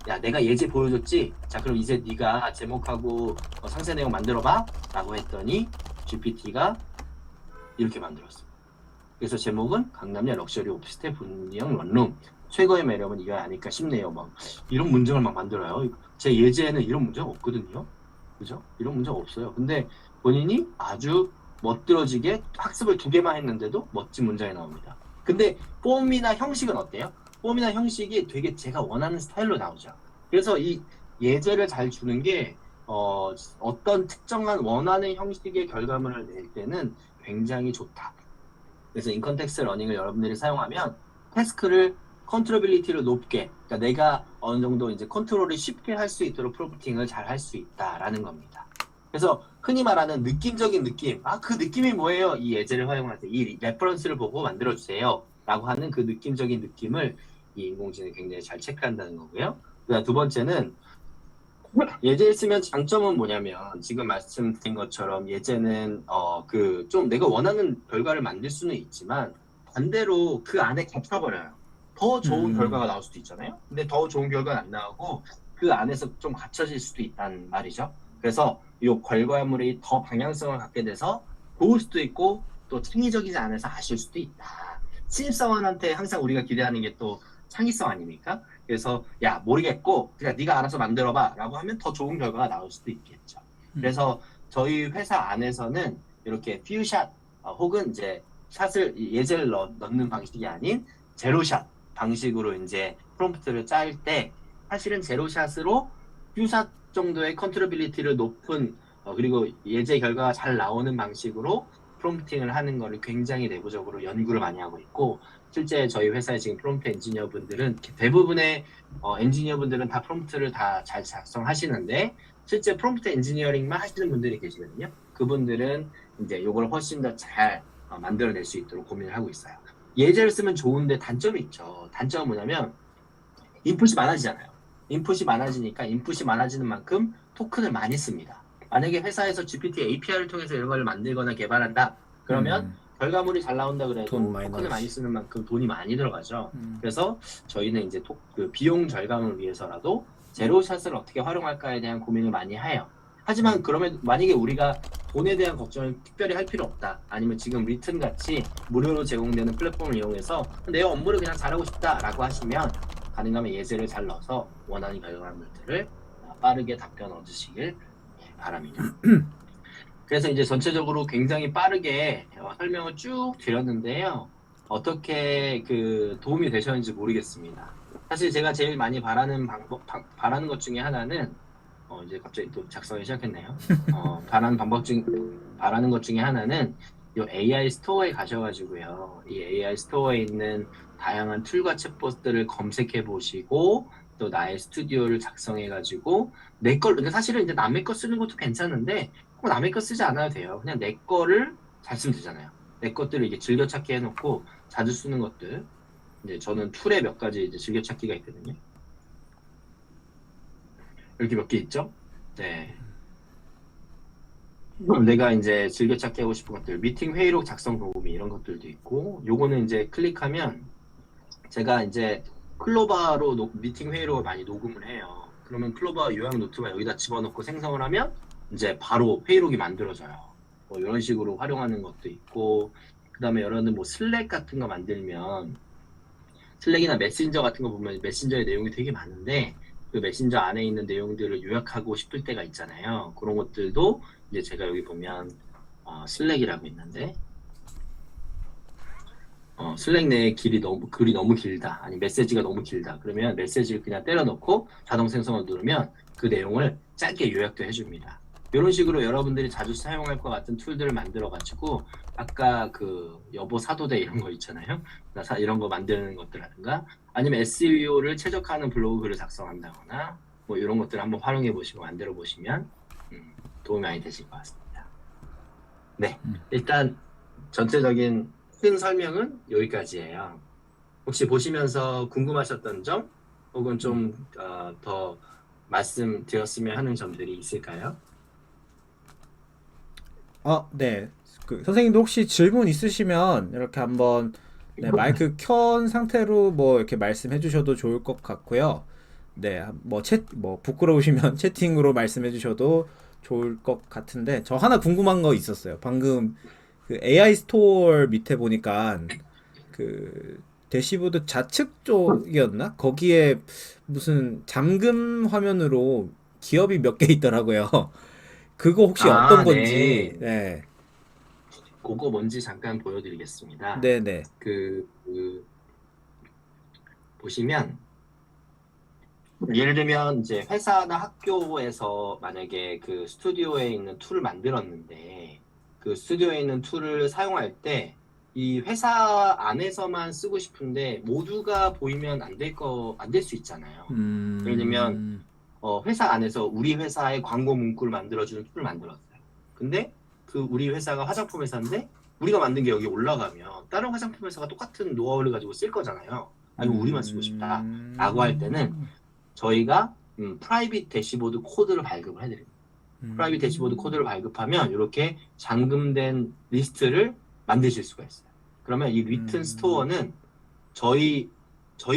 야 내가 예제 보여줬지? 자 그럼 이제 네가 제목하고 상세 내용 만들어봐 라고 했더니 GPT가 이렇게 만들었습니다. 그래서 제목은 강남역 럭셔리 오피스텔 분리형 원룸 최고의 매력은 이거 아닐까 싶네요. 막 이런 문장을 막 만들어요. 제 예제에는 이런 문장 없거든요. 그죠? 이런 문장 없어요. 근데 본인이 아주 멋들어지게 학습을 2개만 했는데도 멋진 문장이 나옵니다. 근데 폼이나 형식은 어때요? 폼이나 형식이 되게 제가 원하는 스타일로 나오죠. 그래서 이 예제를 잘 주는 게 어떤 특정한 원하는 형식의 결과물을 낼 때는 굉장히 좋다. 그래서 인컨텍스트 러닝을 여러분들이 사용하면 태스크를 컨트롤빌리티를 높게, 그러니까 내가 어느 정도 이제 컨트롤을 쉽게 할 수 있도록 프롬프팅을 잘 할 수 있다라는 겁니다. 그래서 흔히 말하는 느낌적인 느낌, 그 느낌이 뭐예요? 이 예제를 활용할 때 이 레퍼런스를 보고 만들어주세요. 라고 하는 그 느낌적인 느낌을 이 인공지능이 굉장히 잘 체크한다는 거고요. 그다음 2번째는 예제를 쓰면 장점은 뭐냐면 지금 말씀드린 것처럼 예제는 그 좀 내가 원하는 결과를 만들 수는 있지만 반대로 그 안에 갇혀버려요. 더 좋은 결과가 나올 수도 있잖아요. 근데 더 좋은 결과는 안 나오고 그 안에서 좀 갇혀질 수도 있다는 말이죠. 그래서 이 결과물이 더 방향성을 갖게 돼서 좋을 수도 있고 또 창의적이지 않아서 아쉬울 수도 있다. 신입사원한테 항상 우리가 기대하는 게 또 창의성 아닙니까? 그래서 야 모르겠고 그냥 네가 알아서 만들어봐 라고 하면 더 좋은 결과가 나올 수도 있겠죠. 그래서 저희 회사 안에서는 이렇게 퓨샷 혹은 이제 샷을 예제를 넣는 방식이 아닌 제로샷 방식으로 이제 프롬프트를 짤 때 사실은 제로샷으로 퓨샷 정도의 컨트롤빌리티를 높은 그리고 예제 결과가 잘 나오는 방식으로 프롬프팅을 하는 거를 굉장히 내부적으로 연구를 많이 하고 있고 실제 저희 회사에 지금 프롬프트 엔지니어분들은 대부분의 엔지니어분들은 다 프롬프트를 다 잘 작성하시는데 실제 프롬프트 엔지니어링만 하시는 분들이 계시거든요. 그분들은 이제 이걸 훨씬 더 잘 만들어낼 수 있도록 고민을 하고 있어요. 예제를 쓰면 좋은데 단점이 있죠. 단점은 뭐냐면 인풋이 많아지잖아요. 인풋이 많아지니까 인풋이 많아지는 만큼 토큰을 많이 씁니다. 만약에 회사에서 GPT API를 통해서 이런 걸 만들거나 개발한다. 그러면 결과물이 잘 나온다 그래도 토큰을 많이 쓰는 만큼 돈이 많이 들어가죠. 그래서 저희는 이제 그 비용 절감을 위해서라도 제로샷을 어떻게 활용할까에 대한 고민을 많이 해요. 하지만 그러면 만약에 우리가 돈에 대한 걱정을 특별히 할 필요 없다. 아니면 지금 리튼 같이 무료로 제공되는 플랫폼을 이용해서 내 업무를 그냥 잘하고 싶다라고 하시면 가능하면 예제를 잘 넣어서 원하는 결과물들을 빠르게 답변 얻으시길 바랍니다. 그래서 이제 전체적으로 굉장히 빠르게 설명을 쭉 드렸는데요. 어떻게 그 도움이 되셨는지 모르겠습니다. 사실 제가 제일 많이 바라는 것 중에 하나는 이제 갑자기 또 작성이 시작했네요. 바라는 것 중에 하나는 이 AI 스토어에 가셔가지고요. 이 AI 스토어에 있는 다양한 툴과 챗봇들을 검색해 보시고 또 나의 스튜디오를 작성해가지고 사실은 이제 남의 거 쓰는 것도 괜찮은데 꼭 남의 거 쓰지 않아도 돼요. 그냥 내 거를 잘 쓰면 되잖아요. 내 것들을 이게 즐겨찾기 해놓고 자주 쓰는 것들. 이제 저는 툴에 몇 가지 이제 즐겨찾기가 있거든요. 이렇게 몇 개 있죠? 네. 내가 이제 즐겨찾기 하고 싶은 것들, 미팅 회의록 작성 도구미 이런 것들도 있고, 요거는 이제 클릭하면 제가 이제 클로바로 미팅 회의록을 많이 녹음을 해요. 그러면 클로바 요약 노트가 여기다 집어넣고 생성을 하면 이제 바로 회의록이 만들어져요. 뭐 이런 식으로 활용하는 것도 있고, 그다음에 여러분 뭐 슬랙 같은 거 만들면 슬랙이나 메신저 같은 거 보면 메신저의 내용이 되게 많은데 그 메신저 안에 있는 내용들을 요약하고 싶을 때가 있잖아요. 그런 것들도 이제 제가 여기 보면 슬랙이라고 있는데 슬랙 내의 글이 너무 길다. 아니 메시지가 너무 길다. 그러면 메시지를 그냥 때려넣고 자동 생성을 누르면 그 내용을 짧게 요약도 해줍니다. 이런 식으로 여러분들이 자주 사용할 것 같은 툴들을 만들어가지고 아까 그 여보 사도대 이런 거 있잖아요. 이런 거 만드는 것들라든가 아니면 SEO를 최적화하는 블로그 글을 작성한다거나 뭐 이런 것들을 한번 활용해 보시고 만들어 보시면 도움이 많이 되실 것 같습니다. 네, 일단 전체적인 큰 설명은 여기까지예요. 혹시 보시면서 궁금하셨던 점 혹은 좀 더 말씀드렸으면 하는 점들이 있을까요? 네. 그 선생님도 혹시 질문 있으시면 이렇게 한번 네, 마이크 켠 상태로 뭐 이렇게 말씀해 주셔도 좋을 것 같고요. 네, 뭐 부끄러우시면 채팅으로 말씀해 주셔도 좋을 것 같은데 저 하나 궁금한 거 있었어요. 방금 그 AI 스토어 밑에 보니까 그 대시보드 좌측 쪽이었나? 거기에 무슨 잠금 화면으로 기업이 몇 개 있더라고요. 그거 혹시 어떤 건지, 네. 네. 그거 뭔지 잠깐 보여드리겠습니다. 네네. 그 보시면 예를 들면 이제 회사나 학교에서 만약에 그 스튜디오에 있는 툴을 만들었는데 그 스튜디오에 있는 툴을 사용할 때 이 회사 안에서만 쓰고 싶은데 모두가 보이면 안 될 수 있잖아요. 예를 들면 회사 안에서 우리 회사의 광고 문구를 만들어주는 툴을 만들었어요. 근데 그 우리 회사가 화장품 회사인데 우리가 만든 게 여기 올라가면 다른 화장품 회사가 똑같은 노하우를 가지고 쓸 거잖아요. 아니고 우리만 쓰고 싶다 라고 할 때는 저희가 프라이빗 대시보드 코드를 발급을 해드립니다. 프라이빗 대시보드 코드를 발급하면 이렇게 잠금된 리스트를 만드실 수가 있어요. 그러면 이 리튼 스토어는 저희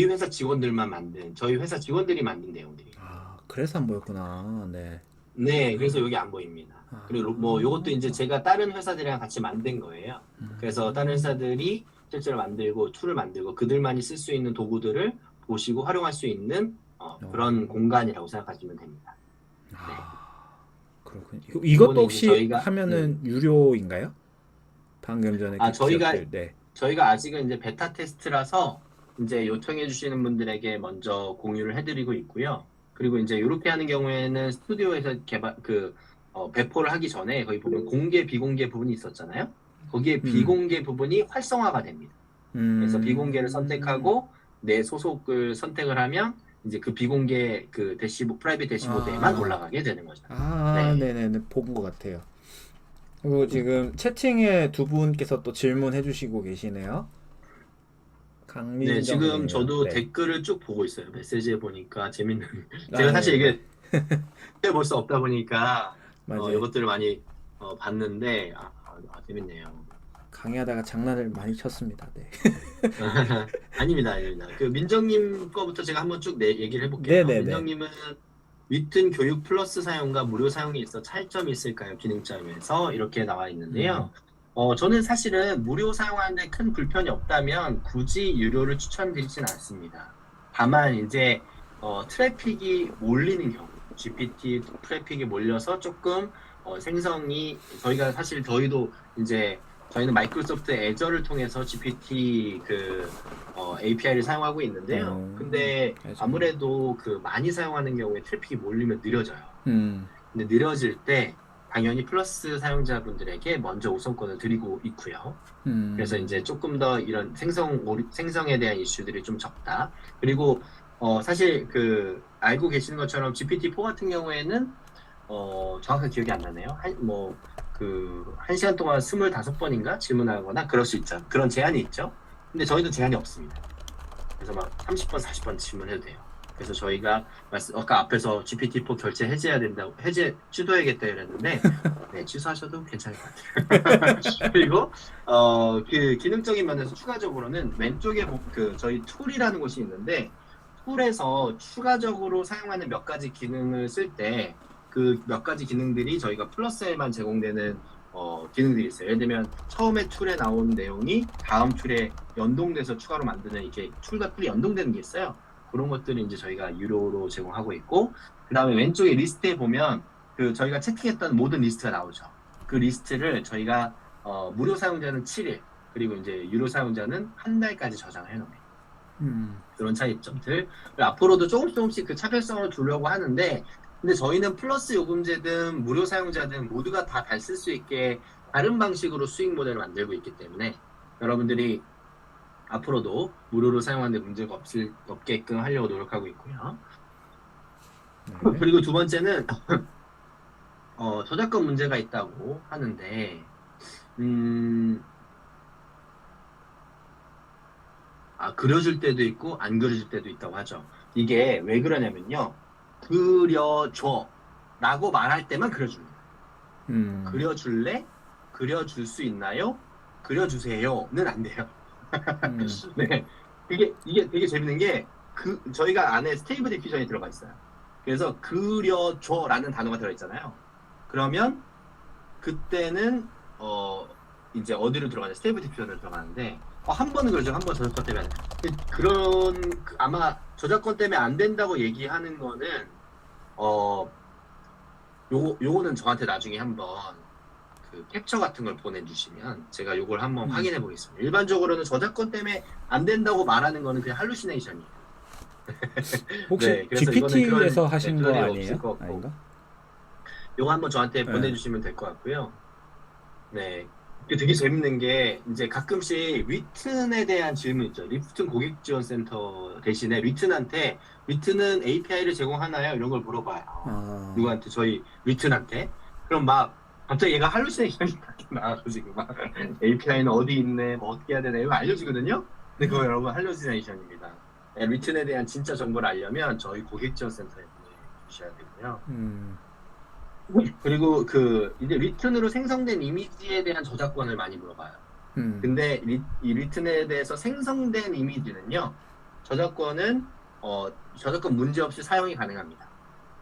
회사 직원들만 만든 저희 회사 직원들이 만든 내용들이에요. 그래서 안 보였구나. 네. 네, 그래서 여기 안 보입니다. 그리고 뭐 이것도 이제 제가 다른 회사들이랑 같이 만든 거예요. 그래서 다른 회사들이 실제로 만들고 툴을 만들고 그들만이 쓸 수 있는 도구들을 보시고 활용할 수 있는 그런 공간이라고 생각하시면 됩니다. 네. 그렇군요. 이거는 이것도 이제 혹시 저희가 하면은 유료인가요? 방금 전에 그 저희가 기업들, 네. 아직은 이제 베타 테스트라서 이제 요청해 주시는 분들에게 먼저 공유를 해드리고 있고요. 그리고 이제 이렇게 하는 경우에는 스튜디오에서 배포를 하기 전에 거기 보면 공개, 비공개 부분이 있었잖아요. 거기에 비공개 부분이 활성화가 됩니다. 그래서 비공개를 선택하고 내 소속을 선택을 하면 이제 그 비공개 그 프라이빗 대시보드에만 올라가게 되는 거죠. 네. 네네네. 본 것 같아요. 그리고 지금 채팅에 두 분께서 또 질문해 주시고 계시네요. 네, 강민정 지금 선생님이요. 저도 네. 댓글을 쭉 보고 있어요. 메시지에 보니까 재밌는. 제가 사실 네네. 이게 볼 수 없다 보니까 맞아요. 이것들을 많이 봤는데 재밌네요. 강의하다가 장난을 많이 쳤습니다. 네. 아닙니다, 아닙니다. 그 민정님 거부터 제가 한번 쭉 얘기를 해볼게요. 네네네. 민정님은 위튼 교육 플러스 사용과 무료 사용에 있어 차이점이 있을까요? 기능점에서 이렇게 나와 있는데요. 저는 사실은 무료 사용하는데 큰 불편이 없다면 굳이 유료를 추천드리진 않습니다. 다만 이제 트래픽이 몰리는 경우, GPT 트래픽이 몰려서 조금 생성이 저희도 이제 저희는 마이크로소프트 애저를 통해서 GPT API를 사용하고 있는데요. 근데 아무래도 많이 사용하는 경우에 트래픽이 몰리면 느려져요. 근데 느려질 때 당연히 플러스 사용자분들에게 먼저 우선권을 드리고 있고요. 그래서 이제 조금 더 이런 생성에 대한 이슈들이 좀 적다. 그리고 사실 알고 계시는 것처럼 GPT-4 같은 경우에는 정확하게 기억이 안 나네요. 한 시간 동안 25번인가 질문하거나 그럴 수 있죠. 그런 제한이 있죠. 근데 저희도 제한이 없습니다. 그래서 막 30번, 40번 질문해도 돼요. 그래서 저희가 아까 앞에서 GPT-4 취소해야겠다 이랬는데 네, 취소하셔도 괜찮을 것 같아요. 그리고 그 기능적인 면에서 추가적으로는 왼쪽에 저희 툴이라는 곳이 있는데 툴에서 추가적으로 사용하는 몇 가지 기능을 쓸 때 그 몇 가지 기능들이 저희가 플러스에만 제공되는 기능들이 있어요. 예를 들면 처음에 툴에 나온 내용이 다음 툴에 연동돼서 추가로 만드는 이렇게 툴과 툴이 연동되는 게 있어요. 그런 것들을 이제 저희가 유료로 제공하고 있고, 그 다음에 왼쪽에 리스트에 보면 그 저희가 채팅했던 모든 리스트가 나오죠. 그 리스트를 저희가 무료 사용자는 7일, 그리고 이제 유료 사용자는 한 달까지 저장을 해놓습니다. 그런 차이점들. 앞으로도 조금씩 그 차별성을 두려고 하는데, 근데 저희는 플러스 요금제든 무료 사용자든 모두가 다 잘 쓸 수 있게 다른 방식으로 수익 모델을 만들고 있기 때문에 여러분들이 앞으로도 무료로 사용하는데 문제가 없게끔 하려고 노력하고 있고요. 네. 그리고 두 번째는 저작권 문제가 있다고 하는데, 그려줄 때도 있고 안 그려줄 때도 있다고 하죠. 이게 왜 그러냐면요. 그려줘 라고 말할 때만 그려줍니다. 그려줄래? 그려줄 수 있나요? 그려주세요는 안 돼요. 네. 이게 되게 재밌는 게 저희가 안에 스테이블 디퓨전이 들어가 있어요. 그래서 그려줘라는 단어가 들어있잖아요. 그러면 그때는 이제 어디로 들어가냐? 스테이블 디퓨전으로 들어가는데 한 번은 그러죠. 한 번 저작권 때문에 아마 저작권 때문에 안 된다고 얘기하는 거는 요거는 저한테 나중에 한번 그 캡처 같은 걸 보내주시면 제가 요걸 한번 확인해 보겠습니다. 일반적으로는 저작권 때문에 안 된다고 말하는 거는 그냥 할루시네이션이에요. 혹시 네, 그래서 GPT에서 이거는 하신 거 그런 일이 아니에요? 없을 것 같고. 아닌가? 요거 한번 저한테 네. 보내주시면 될 것 같고요. 네. 이게 되게 재밌는 게 이제 가끔씩 리튼에 대한 질문 있죠. 리튼 고객지원센터 대신에 리튼은 API를 제공하나요? 이런 걸 물어봐요. 누구한테? 저희 리튼한테. 그럼 막 갑자기 얘가 할루시네이션이 나와가지고 막 API는 어디 있네, 뭐 어떻게 해야 되나 이거 알려주거든요. 근데 그거 여러분 할루시네이션입니다. 네, 리튼에 대한 진짜 정보를 알려면 저희 고객지원센터에 보내주셔야 되고요. 그리고 이제 리튼으로 생성된 이미지에 대한 저작권을 많이 물어봐요. 근데 이 리튼에 대해서 생성된 이미지는요, 저작권 문제 없이 사용이 가능합니다.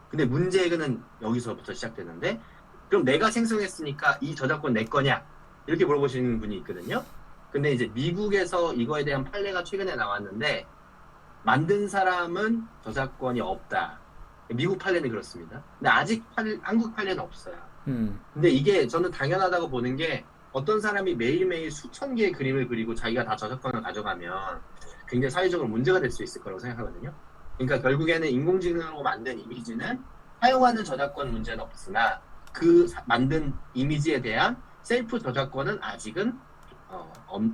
근데 문제는 여기서부터 시작되는데, 그럼 내가 생성했으니까 이 저작권 내 거냐? 이렇게 물어보시는 분이 있거든요. 근데 이제 미국에서 이거에 대한 판례가 최근에 나왔는데, 만든 사람은 저작권이 없다. 미국 판례는 그렇습니다. 근데 아직 한국 판례는 없어요. 근데 이게 저는 당연하다고 보는 게 어떤 사람이 매일매일 수천 개의 그림을 그리고 자기가 다 저작권을 가져가면 굉장히 사회적으로 문제가 될 수 있을 거라고 생각하거든요. 그러니까 결국에는 인공지능으로 만든 이미지는 사용하는 저작권 문제는 없으나 만든 이미지에 대한 셀프 저작권은 아직은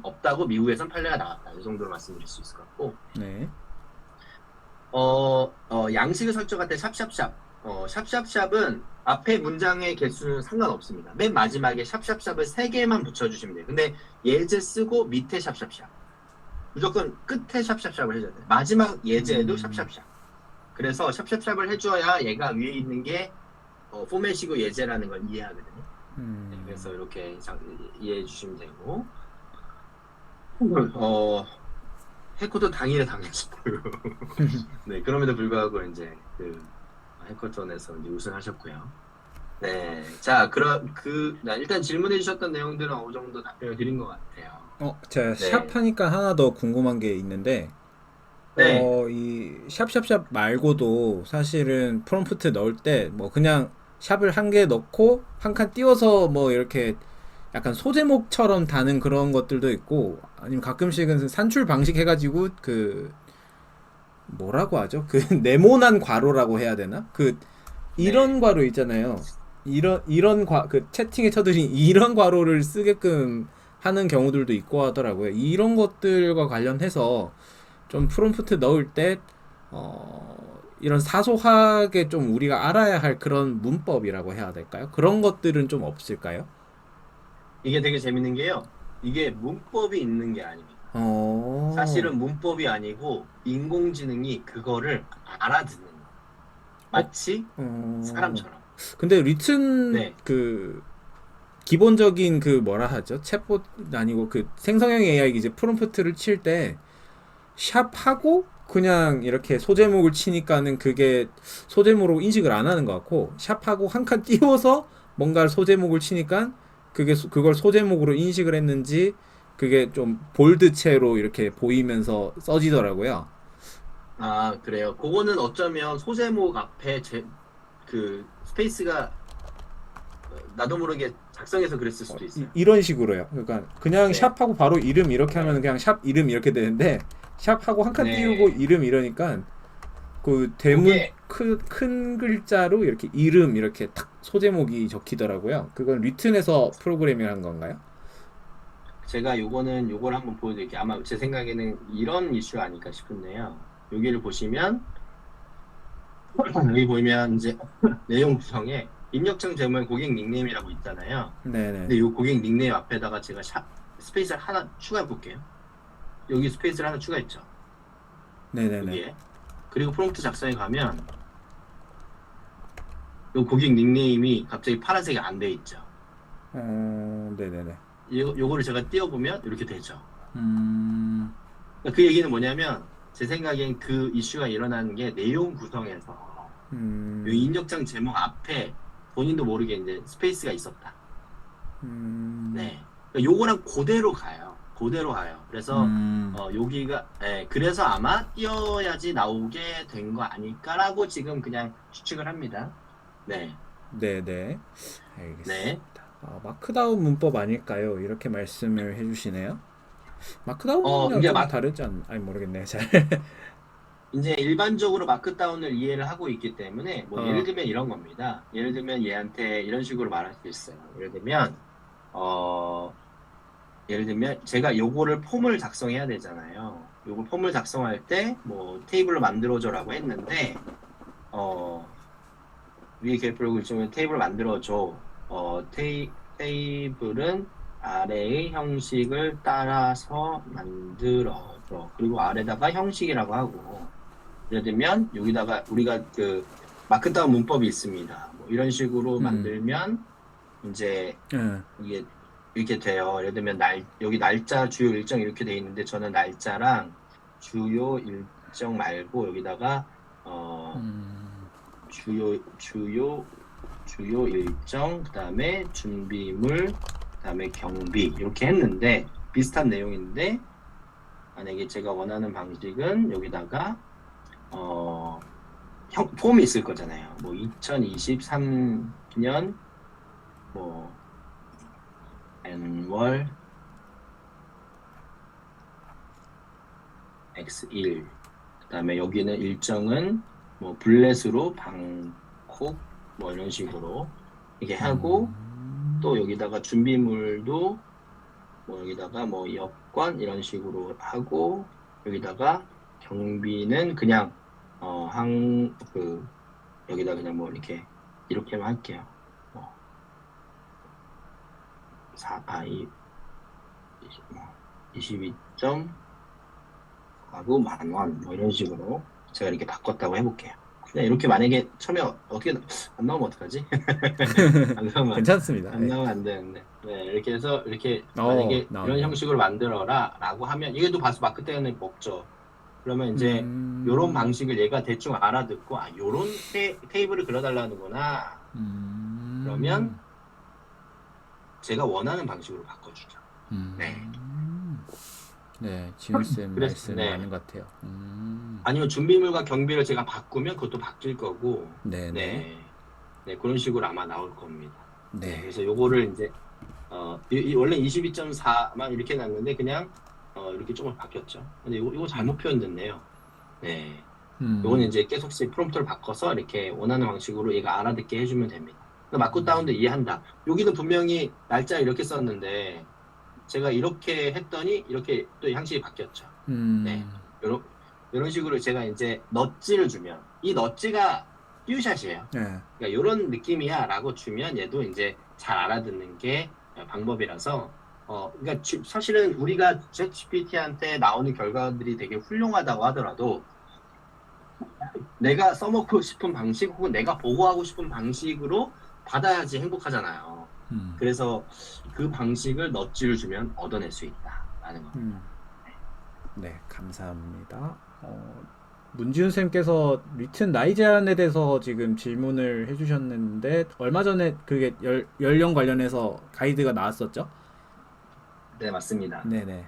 없다고 미국에선 판례가 나왔다. 이 정도로 말씀드릴 수 있을 것 같고. 네. 양식을 설정할 때 샵샵샵. 샵샵샵은 앞에 문장의 개수는 상관없습니다. 맨 마지막에 샵샵샵을 3개만 붙여주시면 돼요. 근데 예제 쓰고 밑에 샵샵샵. 무조건 끝에 샵샵샵을 해줘야 돼요. 마지막 예제에도 샵샵샵. 그래서 샵샵샵을 해줘야 얘가 위에 있는 게 포맷이고 예제라는 걸 이해하거든요. 네, 그래서 이렇게 이해해 주시면 되고. 해커도 당일에 당했고요. 네, 그럼에도 불구하고 이제 해커톤에서 이제 우승하셨고요. 네, 자, 일단 질문해 주셨던 내용들은 어느 정도 답변을 드린 것 같아요. 제가 네. 샵 하니까 하나 더 궁금한 게 있는데, 네. 이 샵샵샵 말고도 사실은 프롬프트 넣을 때 뭐 그냥 샵을 한 개 넣고 한 칸 띄워서 뭐 이렇게 약간 소제목처럼 다는 그런 것들도 있고, 아니면 가끔씩은 산출 방식 해가지고 뭐라고 하죠? 네모난 괄호라고 해야 되나? 이런 괄호 있잖아요. 채팅에 쳐드린 이런 괄호를 쓰게끔 하는 경우들도 있고 하더라고요. 이런 것들과 관련해서 좀 프롬프트 넣을 때 이런 사소하게 좀 우리가 알아야 할 그런 문법이라고 해야 될까요? 그런 것들은 좀 없을까요? 이게 되게 재밌는 게요. 이게 문법이 있는 게 아닙니다. 사실은 문법이 아니고 인공지능이 그거를 알아듣는 거예요. 마치 사람처럼. 근데 리튼 네. 기본적인 뭐라 하죠? 챗봇 아니고 생성형 AI 이제 프롬프트를 칠 때 샵하고 그냥 이렇게 소제목을 치니까는 그게 소제목으로 인식을 안 하는 것 같고 샵하고 한 칸 띄워서 뭔가를 소제목을 치니까 그걸 소제목으로 인식을 했는지 그게 좀 볼드체로 이렇게 보이면서 써지더라고요. 아, 그래요. 그거는 어쩌면 소제목 앞에 그 스페이스가 나도 모르게 작성해서 그랬을 수도 있어요. 이런 식으로요. 그러니까 그냥 네. 샵하고 바로 이름 이렇게 하면 네. 그냥 샵 이름 이렇게 되는데 샵하고 한 칸 띄우고 네. 이름 이러니까 그 대문 그게 큰 글자로 이렇게 이름 이렇게 탁 소제목이 적히더라고요. 그건 리튼에서 프로그래밍 한 건가요? 제가 요걸 한번 보여드릴게요. 아마 제 생각에는 이런 이슈 아닐까 싶은데요. 여기를 보시면 여기 보면 이제 내용 구성에 입력창 제목에 고객 닉네임이라고 있잖아요. 네네. 근데 이 고객 닉네임 앞에다가 제가 스페이스를 하나 추가해 볼게요. 여기 스페이스를 하나 추가했죠. 네네네. 여기에. 그리고 프롬프트 작성에 가면 이 고객 닉네임이 갑자기 파란색이 안 돼 있죠. 네네네. 요거를 제가 띄워보면 이렇게 되죠. 음, 그 얘기는 뭐냐면 제 생각엔 그 이슈가 일어나는 게 내용 구성에서 이 입력창 제목 앞에 본인도 모르게 이제 스페이스가 있었다. 네. 그러니까 요거랑 그대로 가요. 그대로 가요. 그래서 여기가 그래서 아마 띄워야지 나오게 된 거 아닐까라고 지금 그냥 추측을 합니다. 네. 네네. 알겠습니다. 네. 마크다운 문법 아닐까요? 이렇게 말씀을 해주시네요. 마크다운이랑 이제 좀 다르지 아니 모르겠네요. 잘. 이제 일반적으로 마크다운을 이해를 하고 있기 때문에 뭐 어. 예를 들면 이런 겁니다. 예를 들면 얘한테 이런 식으로 말할 수 있어요. 예를 들면 예를 들면 제가 요거를 폼을 작성해야 되잖아요. 요거 폼을 작성할 때 뭐 테이블로 만들어줘라고 했는데 위에 개표를 있으면 테이블을 만들어줘. 테이블은 아래의 형식을 따라서 만들어줘. 그리고 아래다가 형식이라고 하고 예를 들면 여기다가 우리가 그 마크다운 문법이 있습니다. 뭐 이런 식으로 만들면 이제 이게 이렇게 돼요. 예를 들면 여기 날짜 주요 일정 이렇게 돼 있는데 저는 날짜랑 주요 일정 말고 여기다가 주요 일정 그다음에 준비물 그다음에 경비 이렇게 했는데 비슷한 내용인데 만약에 제가 원하는 방식은 여기다가 폼이 있을 거잖아요. 뭐 2023년 뭐 N월 X1 그다음에 여기는 일정은 뭐 블렛으로 방콕 뭐 이런 식으로 이렇게 하고 또 여기다가 준비물도 뭐 여기다가 뭐 여권 이런 식으로 하고 여기다가 경비는 그냥 여기다 그냥 뭐 이렇게만 할게요. 22점 하고 10,000원 뭐 이런 식으로 제가 이렇게 바꿨다고 해볼게요. 그냥 이렇게 만약에 처음에 어떻게 안 나오면 어떡하지? 안 나오면 괜찮습니다. 안 나오면 안 되는데 네 이렇게 해서 이렇게 만약에 나오네요. 이런 형식으로 만들어라 라고 하면 이게 또 마크 때문에 먹죠. 그러면 이제 요런 방식을 얘가 대충 알아듣고 요런 테이블을 그려달라는구나. 그러면 제가 원하는 방식으로 바꿔주죠. 네. 네, 지율쌤 말씀 네. 맞는 것 같아요. 아니면 준비물과 경비를 제가 바꾸면 그것도 바뀔 거고. 네네. 네, 그런 식으로 아마 나올 겁니다. 네. 그래서 요거를 이제 원래 22.4만 이렇게 놨는데 그냥 이렇게 조금 바뀌었죠. 근데 이거 잘못 표현됐네요. 네. 요거는 이제 계속씩 프롬프트를 바꿔서 이렇게 원하는 방식으로 얘가 알아듣게 해주면 됩니다. 마크다운도 이해한다. 여기는 분명히 날짜 이렇게 썼는데 제가 이렇게 했더니 이렇게 또 형식이 바뀌었죠. 네. 이런 식으로 제가 이제 넛지를 주면 이 넛지가 듀샷이에요. 네. 그러니까 이런 느낌이야 라고 주면 얘도 이제 잘 알아듣는 게 방법이라서 그러니까 사실은 우리가 챗GPT한테 나오는 결과들이 되게 훌륭하다고 하더라도 내가 써먹고 싶은 방식 혹은 내가 보고하고 싶은 방식으로 받아야지 행복하잖아요. 그래서 그 방식을 넛지를 주면 얻어낼 수 있다라는 겁니다. 네, 감사합니다. 문지훈 쌤께서 리튼 나이 제한에 대해서 지금 질문을 해주셨는데 얼마 전에 그게 연령 관련해서 가이드가 나왔었죠? 네, 맞습니다. 네네.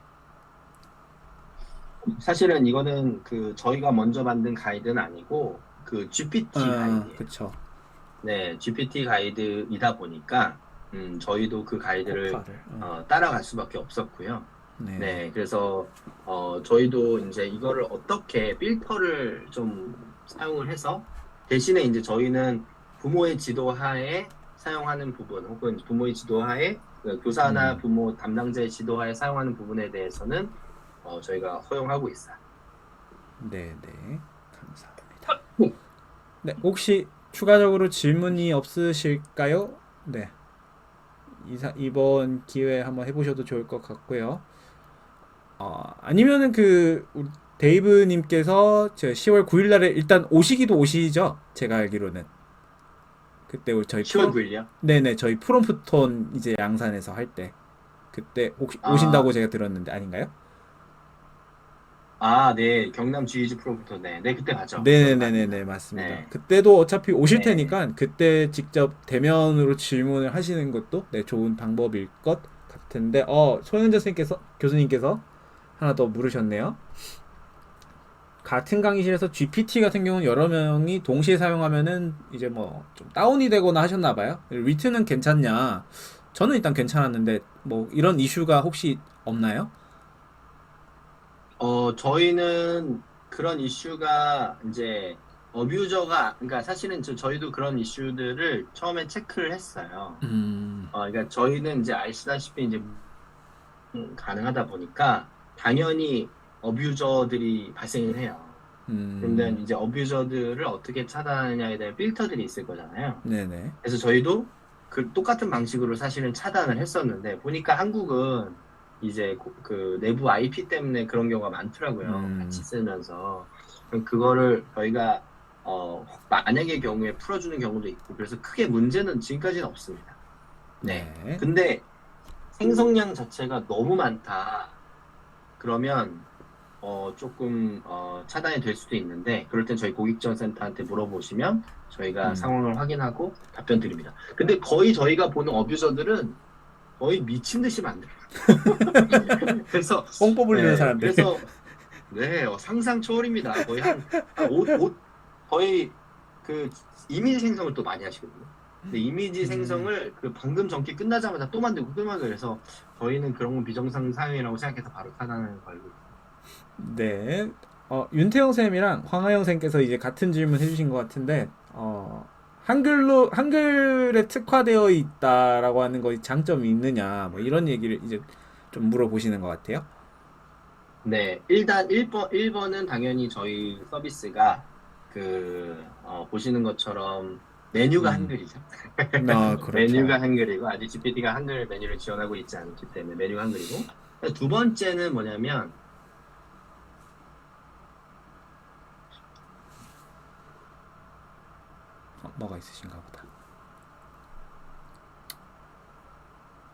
사실은 이거는 그 저희가 먼저 만든 가이드는 아니고 그 GPT 가이드예요. 그쵸. 네, GPT 가이드이다 보니까 저희도 그 가이드를 코파를. 따라갈 수밖에 없었고요. 네. 네, 그래서 저희도 이제 이거를 어떻게 필터를 좀 사용을 해서 대신에 이제 저희는 부모의 지도하에 사용하는 부분 혹은 부모의 지도하에 그 교사나 부모 담당자의 지도하에 사용하는 부분에 대해서는 저희가 허용하고 있어요. 네네. 감사합니다. 네, 혹시 추가적으로 질문이 없으실까요? 네. 이번 기회에 한번 해보셔도 좋을 것 같고요. 아니면은 우리 데이브님께서 10월 9일 날에 일단 오시기도 오시죠? 제가 알기로는. 그때 저희 10월 9일이요? 네네, 저희 프롬프톤 이제 양산에서 할 때. 그때 혹시 아, 오신다고 제가 들었는데 아닌가요? 네, 경남 GEG 프로부터 네, 그때 가죠. 저도 네네네네, 갑니다. 맞습니다. 네, 그때도 어차피 오실 네. 테니까 그때 직접 대면으로 질문을 하시는 것도 네, 좋은 방법일 것 같은데 소영재 선생님께서 교수님께서 하나 더 물으셨네요. 같은 강의실에서 GPT 같은 경우는 여러 명이 동시에 사용하면은 이제 뭐 좀 다운이 되거나 하셨나 봐요. 리트는 괜찮냐? 저는 일단 괜찮았는데 뭐 이런 이슈가 혹시 없나요? 저희는 그런 이슈가 이제 그러니까 사실은 저희도 그런 이슈들을 처음에 체크를 했어요. 그러니까 저희는 이제 아시다시피 이제 가능하다 보니까 당연히 어뷰저들이 발생을 해요. 그런데 이제 어뷰저들을 어떻게 차단하냐에 대한 필터들이 있을 거잖아요. 네네. 그래서 저희도 그 똑같은 방식으로 사실은 차단을 했었는데 보니까 한국은 이제 그 내부 IP 때문에 그런 경우가 많더라고요. 같이 쓰면서 그럼 그거를 저희가 만약의 경우에 풀어주는 경우도 있고 그래서 크게 문제는 지금까지는 없습니다. 네. 네. 근데 생성량 자체가 너무 많다. 그러면 조금 차단이 될 수도 있는데 그럴 땐 저희 고객지원센터한테 물어보시면 저희가 상황을 확인하고 답변 드립니다. 근데 거의 저희가 보는 어뷰저들은 거의 미친 듯이 만들어요. 그래서 뽕 뽑으려는 네, 사람들. 그래서 네, 상상 초월입니다. 거의 거의 그 이미지 생성을 또 많이 하시거든요. 근데 이미지 생성을 그 방금 전기 끝나자마자 또 만들고 또 만들고 그래서 저희는 그런 건 비정상 사용이라고 생각해서 바로 차단을 걸고 있어요. 네. 윤태영 쌤이랑 황하영 쌤께서 이제 같은 질문 해주신 것 같은데, 한글에 특화되어 있다라고 하는 거 장점이 있느냐, 뭐 이런 얘기를 이제 좀 물어보시는 것 같아요. 네, 일단 1번은 당연히 저희 서비스가 보시는 것처럼 메뉴가 한글이죠. 그렇죠. 메뉴가 한글이고, 아직 GPT가 한글 메뉴를 지원하고 있지 않기 때문에 메뉴가 한글이고, 두 번째는 뭐냐면, 뭐가 있으신가 보다.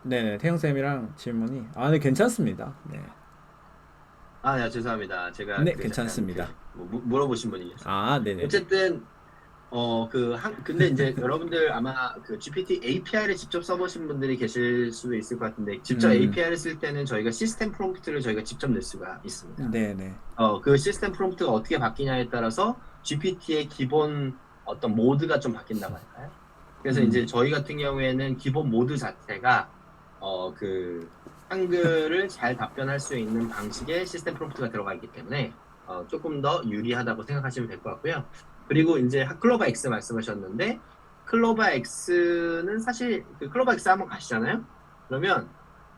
네, 태영 쌤이랑 질문이, 네, 괜찮습니다. 네. 네, 죄송합니다. 제가 네, 잠깐 괜찮습니다. 물어보신 분이 계셨어요. 네네네. 어쨌든, 근데 이제 여러분들 아마 그 GPT API를 직접 써보신 분들이 계실 수도 있을 것 같은데, 직접 API를 쓸 때는 저희가 시스템 프롬프트를 저희가 직접 낼 수가 있습니다. 네네. 그 시스템 프롬프트가 어떻게 바뀌냐에 따라서 GPT의 기본 어떤 모드가 좀 바뀐다고 할까요? 그래서 이제 저희 같은 경우에는 기본 모드 자체가 그 한글을 잘 답변할 수 있는 방식의 시스템 프롬프트가 들어가 있기 때문에 조금 더 유리하다고 생각하시면 될 것 같고요. 그리고 이제 클로바 X 말씀하셨는데 클로바 X는 사실 그 클로바 X 한번 가시잖아요. 그러면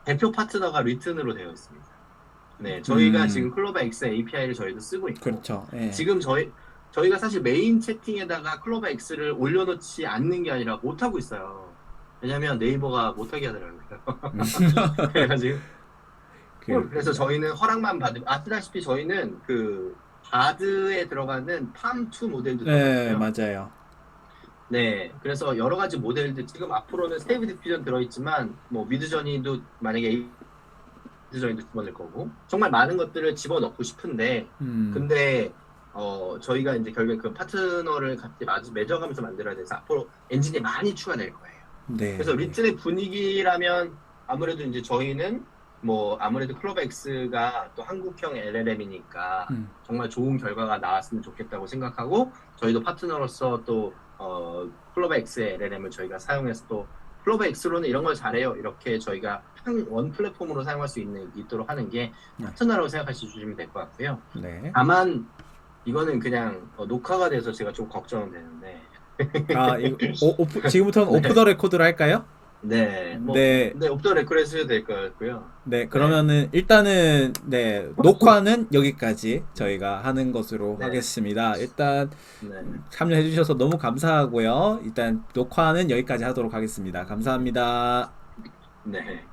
대표 파트너가 리튼으로 되어 있습니다. 네, 저희가 지금 클로바 X API를 저희도 쓰고 있고 그렇죠. 예. 지금 저희가 사실 메인 채팅에다가 클로바 X를 올려놓지 않는 게 아니라 못하고 있어요. 왜냐면 네이버가 못하게 하더라고요. 그래가지고 그래서 저희는 허락만 아시다시피 저희는 그 바드에 들어가는 팜2 모델도 네, 들어가고요. 맞아요. 네, 그래서 여러 가지 모델들 지금 앞으로는 스테이블 디퓨전 들어있지만 뭐 미드저니도 만약에 미드저니도 집어넣을 거고 정말 많은 것들을 집어넣고 싶은데 근데 저희가 이제 결국에 그 파트너를 같이 맺어가면서 만들어야 돼서 앞으로 엔진이 많이 추가될 거예요. 네. 그래서 리튼의 분위기라면 아무래도 이제 저희는 뭐 아무래도 클로버X가 또 한국형 LLM이니까 정말 좋은 결과가 나왔으면 좋겠다고 생각하고 저희도 파트너로서 또 클로버X의 LLM을 저희가 사용해서 또 클로버X로는 이런 걸 잘해요. 이렇게 저희가 원 플랫폼으로 사용할 수 있도록 하는 게 파트너라고 생각하시면 될 것 같고요. 네. 다만 이거는 그냥 녹화가 돼서 제가 좀 걱정은 되는데. 아, 이거 지금부터는 네. 오프 더 레코드로 할까요? 네, 네. 네, 옵더 레코드 해도 될 것 같고요. 네, 그러면은 일단은 네, 녹화는 여기까지 저희가 하는 것으로 네. 하겠습니다. 일단 네. 참여해 주셔서 너무 감사하고요. 일단 녹화는 여기까지 하도록 하겠습니다. 감사합니다. 네.